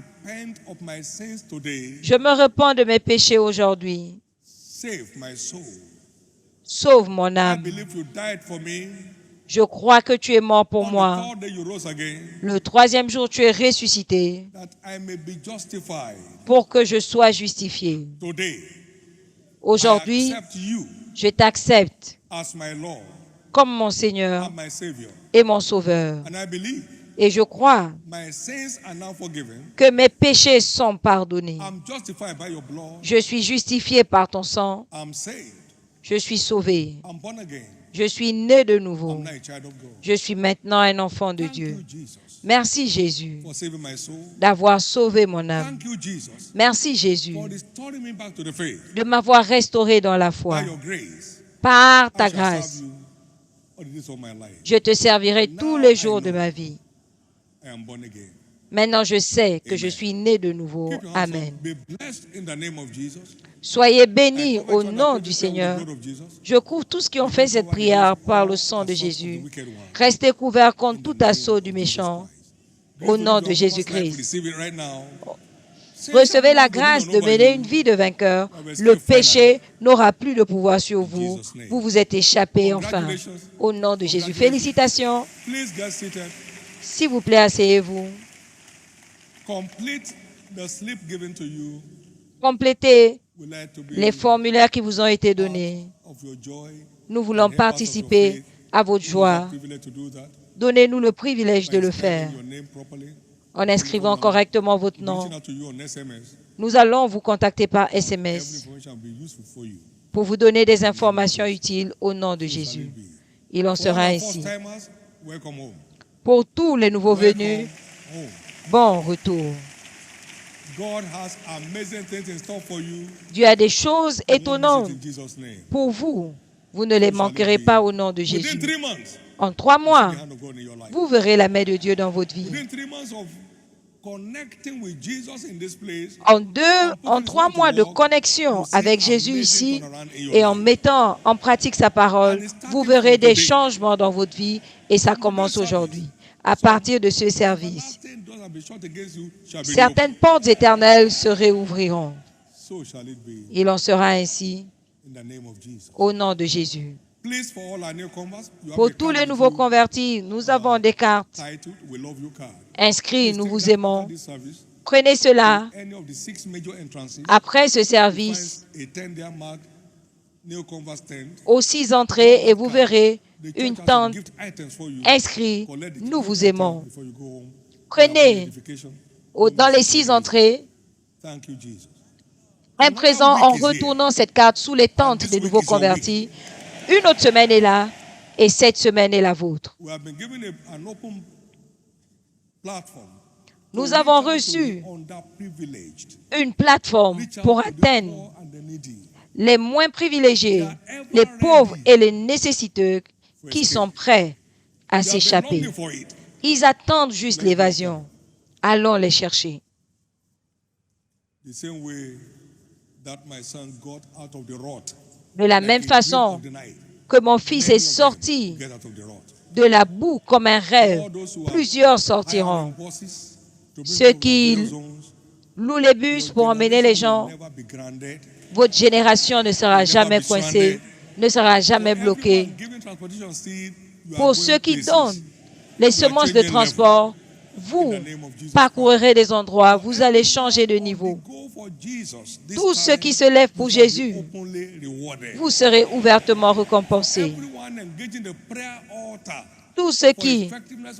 me repens de mes péchés aujourd'hui. Sauve mon âme. Je crois que tu es mort pour moi. Le troisième jour, tu es ressuscité pour que je sois justifié. Aujourd'hui, je t'accepte comme mon Seigneur et mon Sauveur. Et je crois que mes péchés sont pardonnés. Je suis justifié par ton sang. Je suis sauvé. Je suis né de nouveau. Je suis maintenant un enfant de Dieu. Merci Jésus d'avoir sauvé mon âme. Merci Jésus de m'avoir restauré dans la foi. Par ta grâce, je te servirai tous les jours de ma vie. Maintenant, je sais que je suis né de nouveau. Amen. Soyez bénis au nom du Seigneur. Je couvre tous ceux qui ont fait cette prière par le sang de Jésus. Restez couverts contre tout assaut du méchant. Au nom de Jésus-Christ. Recevez la grâce de mener une vie de vainqueur. Le péché n'aura plus de pouvoir sur vous. Vous vous êtes échappés enfin. Au nom de Jésus. Félicitations. S'il vous plaît, asseyez-vous. Complétez les formulaires qui vous ont été donnés. Nous voulons participer à votre joie. Donnez-nous le privilège de le faire. En inscrivant correctement votre nom, nous allons vous contacter par SMS pour vous donner des informations utiles au nom de Jésus. Il en sera ainsi. Pour tous les nouveaux venus, bon retour. Dieu a des choses étonnantes pour vous. Vous ne les manquerez pas au nom de Jésus. En 3 mois, vous verrez la main de Dieu dans votre vie. En 3 mois de connexion avec Jésus ici et en mettant en pratique sa parole, vous verrez des changements dans votre vie et ça commence aujourd'hui. À partir de ce service, certaines portes éternelles se réouvriront. Il en sera ainsi au nom de Jésus. Pour tous les nouveaux convertis, nous avons des cartes inscrites, nous vous aimons. Prenez cela après ce service aux 6 entrées et vous verrez une tente inscrite, nous vous aimons. Prenez dans les 6 entrées un présent en retournant cette carte sous les tentes des nouveaux convertis. Une autre semaine est là et cette semaine est la vôtre. Nous avons reçu une plateforme pour atteindre les moins privilégiés, les pauvres et les nécessiteux qui sont prêts à They have been s'échapper. longing for it. Ils attendent juste l'évasion. Allons les chercher. The same way that my son got out of the rut. De la like même a dream façon of the night. que mon fils Many est of them sorti get out of the rut. de la boue comme un rêve, All those who have plusieurs hired sortiront. buses to bring Ceux people qui to various zones, louent les bus your pour emmener les generation gens, will never be grounded. votre génération ne sera jamais coincée, ne sera jamais For bloquée. everyone giving transportation seed, you are Pour going ceux qui places. donnent les semences de transport, vous parcourrez des endroits, vous allez changer de niveau. Go for Jesus. This Tous ceux time, qui se lèvent pour you shall be Jésus, openly rewarded. vous serez ouvertement récompensés. Everyone engaging the prayer altar Tous ceux for qui effectiveness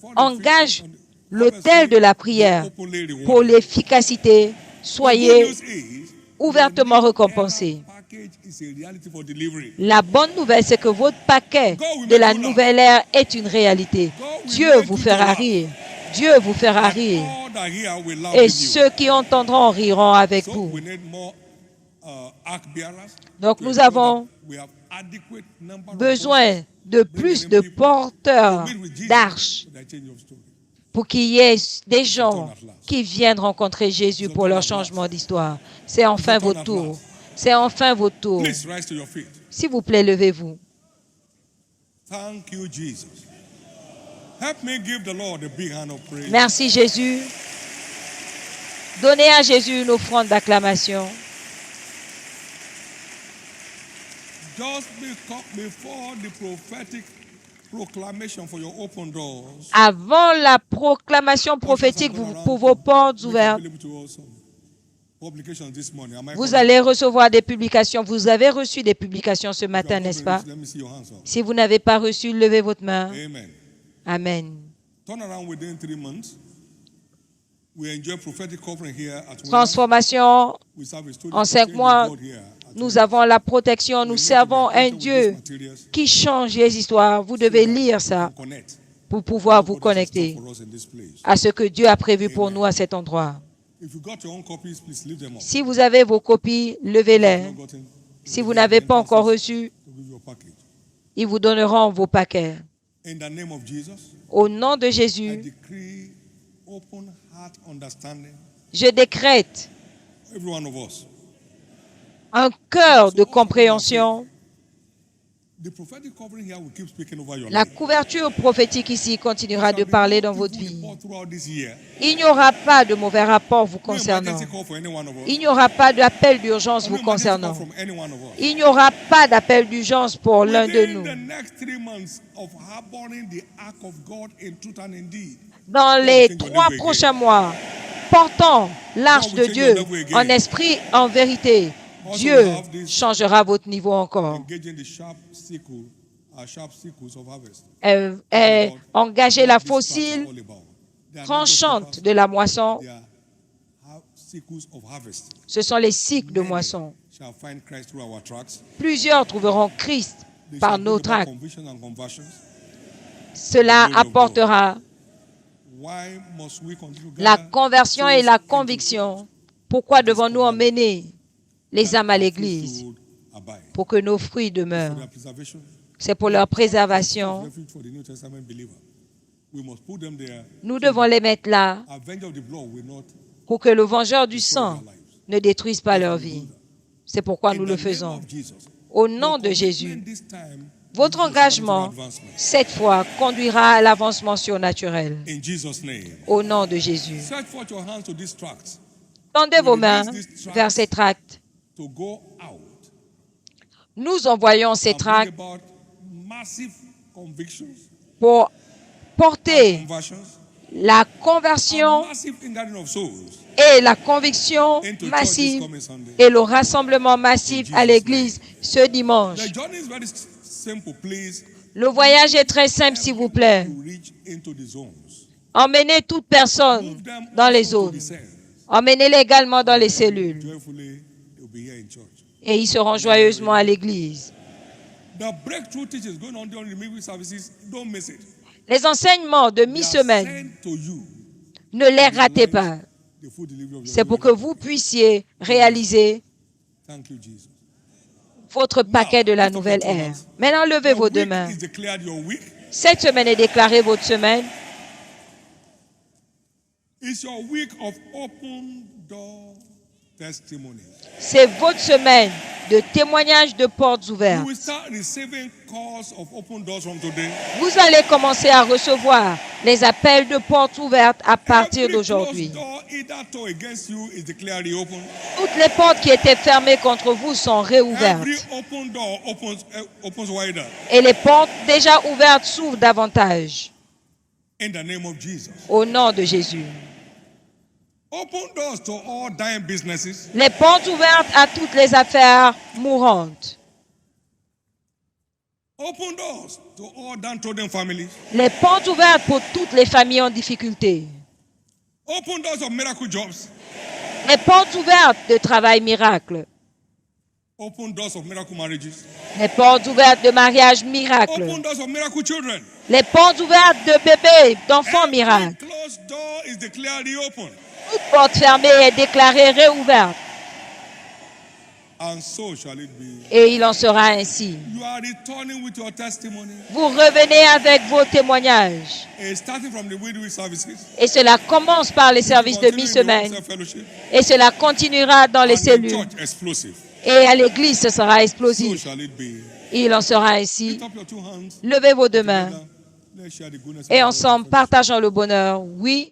for the engagent faith on the l'autel de la prière harvest will be openly pour rewarded. l'efficacité, The good soyez news is, ouvertement your new récompensés. era package is a reality for delivery. La bonne nouvelle, c'est que votre paquet de la nouvelle ère est une réalité. Dieu vous fera rire. Dieu vous fera And rire. all that hear will laugh Et with ceux qui entendront riront avec you. So vous. we need more ark bearers. Donc to nous ensure avons that we have adequate number of besoin buses de plus de porteurs to meet with Jesus d'arches for the change of story. pour qu'il y ait des gens qui viennent rencontrer Jésus pour leur changement d'histoire. C'est enfin votre tour. C'est enfin votre tour. Please rise to your feet. S'il vous plaît, levez-vous. Thank you, Jesus. Help me give the Lord a big hand of praise. Merci Jésus. Donnez à Jésus une offrande d'acclamation. Just before the prophetic proclamation for your open doors, Avant la proclamation prophétique pour vos portes ouvertes, vous allez recevoir des publications. Vous avez reçu des publications ce matin, n'est-ce pas? Let me see your hands up. Si vous n'avez pas reçu, levez votre main. Amen. Amen. Turn around within 3 months. We enjoy prophetic covering here at Wellness. Transformation, We serve a story en of 5 change mois, of God here at nous Wellness. avons la protection, We nous need to be servons un acquainted with Dieu these materials qui change les histoires. Vous devez lire ça to connect. pour pouvoir vous God has in store connecter for us in this place. à ce que Dieu a prévu pour nous à cet endroit. If you got your own copies, please leave them up. Si vous avez vos copies, If you levez-les. haven't gotten, Si vous n'avez pas encore reçu, to give you a package. ils vous donneront vos paquets. In the name of Jesus, Au nom de I Jésus, decree open heart understanding. je décrète Every one of us. un cœur de compréhension. The prophetic covering here will keep speaking over your La life. couverture prophétique ici continuera de parler dans votre vie. Report throughout this year. Il n'y aura pas de mauvais rapport vous No concernant. emergency call for any one of us. Il n'y aura pas d'appel d'urgence No vous emergency call concernant. from any one of us. Il n'y aura pas d'appel d'urgence pour l'un de Within nous. the next 3 months of harboring the ark of God in truth and in deed, Dans les 3 prochains mois, portant l'arche de Dieu en esprit, en vérité, Dieu changera votre niveau encore. engaging the sharp sickles of harvest. Engagez la These fossile tracts are all about. They are not just tranchante papers, de la moisson. they are sickles of harvest. Ce sont les cycles de moisson. Shall find Christ through our tracts. Plusieurs trouveront Christ They par shall nos bring about tracts. conviction and conversions. Cela apportera Why must we continue to la gather conversion et souls la into conviction. Pourquoi devons-nous emmener les âmes à l'église? fruitful abide? Pour que nos fruits For demeurent. their preservation, C'est pour leur préservation. refuge for the New Testament believer. We must put them there. Nous devons les mettre là Avenger of the blood will not pour que le vengeur du destroy sang their lives. ne détruise pas leur vie. C'est pourquoi nous In le the name faisons. of Jesus, Au nom your de Jésus, commitment this time votre will establish your engagement, advancement. cette fois, conduira à l'avancement surnaturel. In Jesus' name. Au nom de Jésus. Stretch forth your hands to this tract Tendez vos mains vers ces tracts. to go out Nous envoyons ces and bring tracts about massive convictions, pour porter conversions, la and conversion massive ingathering of souls et la conviction into church this massive coming Sunday. et le rassemblement massif à l'église ce dimanche. The journey is very simple, please. Le voyage est très simple, s'il vous plaît. To reach into the zones. Emmenez toute personne Move them dans les also to zones. the cells. Emmenez-les également dans les cellules. Joyfully, they'll be here in church. Et ils seront joyeusement à l'église. The breakthrough teachings going on during the midweek services, don't miss it. Les enseignements de They are mi-semaine, sent to you. ne les ratez pas. The full delivery of your C'est pour que glory. vous puissiez réaliser. Thank you, Jesus. votre paquet de la lift up nouvelle your two ère. hands. Maintenant, levez Your vos deux week mains. is declared your week. Cette semaine est déclarée votre semaine. It's your week of open door testimony. C'est votre semaine de témoignages de portes You ouvertes. will start receiving calls of open doors from today. Vous allez commencer à recevoir les appels de portes ouvertes à partir Every d'aujourd'hui. closed door either to against you is declared open. Toutes les portes qui étaient fermées contre vous sont réouvertes. Every open door opens wider. Et les portes déjà ouvertes s'ouvrent davantage. In the name of Jesus. Au nom de Jésus. Open doors to all dying businesses. Les portes ouvertes à toutes les affaires mourantes. Open doors to all downtrodden families. Les portes ouvertes pour toutes les familles en difficulté. Open doors of miracle jobs. Les portes ouvertes de travail miracle. Open doors of miracle marriages. Les portes ouvertes de mariage miracle. Open doors of miracle children. Les portes ouvertes de bébés, d'enfants Every miracles. closed door is declared open. Toute porte fermée est déclarée réouverte. And so shall it be. Et il en sera ainsi. You are returning with your testimony. Vous revenez avec vos témoignages. Starting from the midweek services. Et cela commence par les services de Continuing the mi-semaine. wholesale fellowship. Et cela continuera dans les And the cellules. church explosive. Et à l'église, ce sera So explosif. shall it be. Il en sera ainsi. Lift up your two hands. Levez vos deux mains Together, let's share the goodness of et the Lord. ensemble, partageons le bonheur. Oui,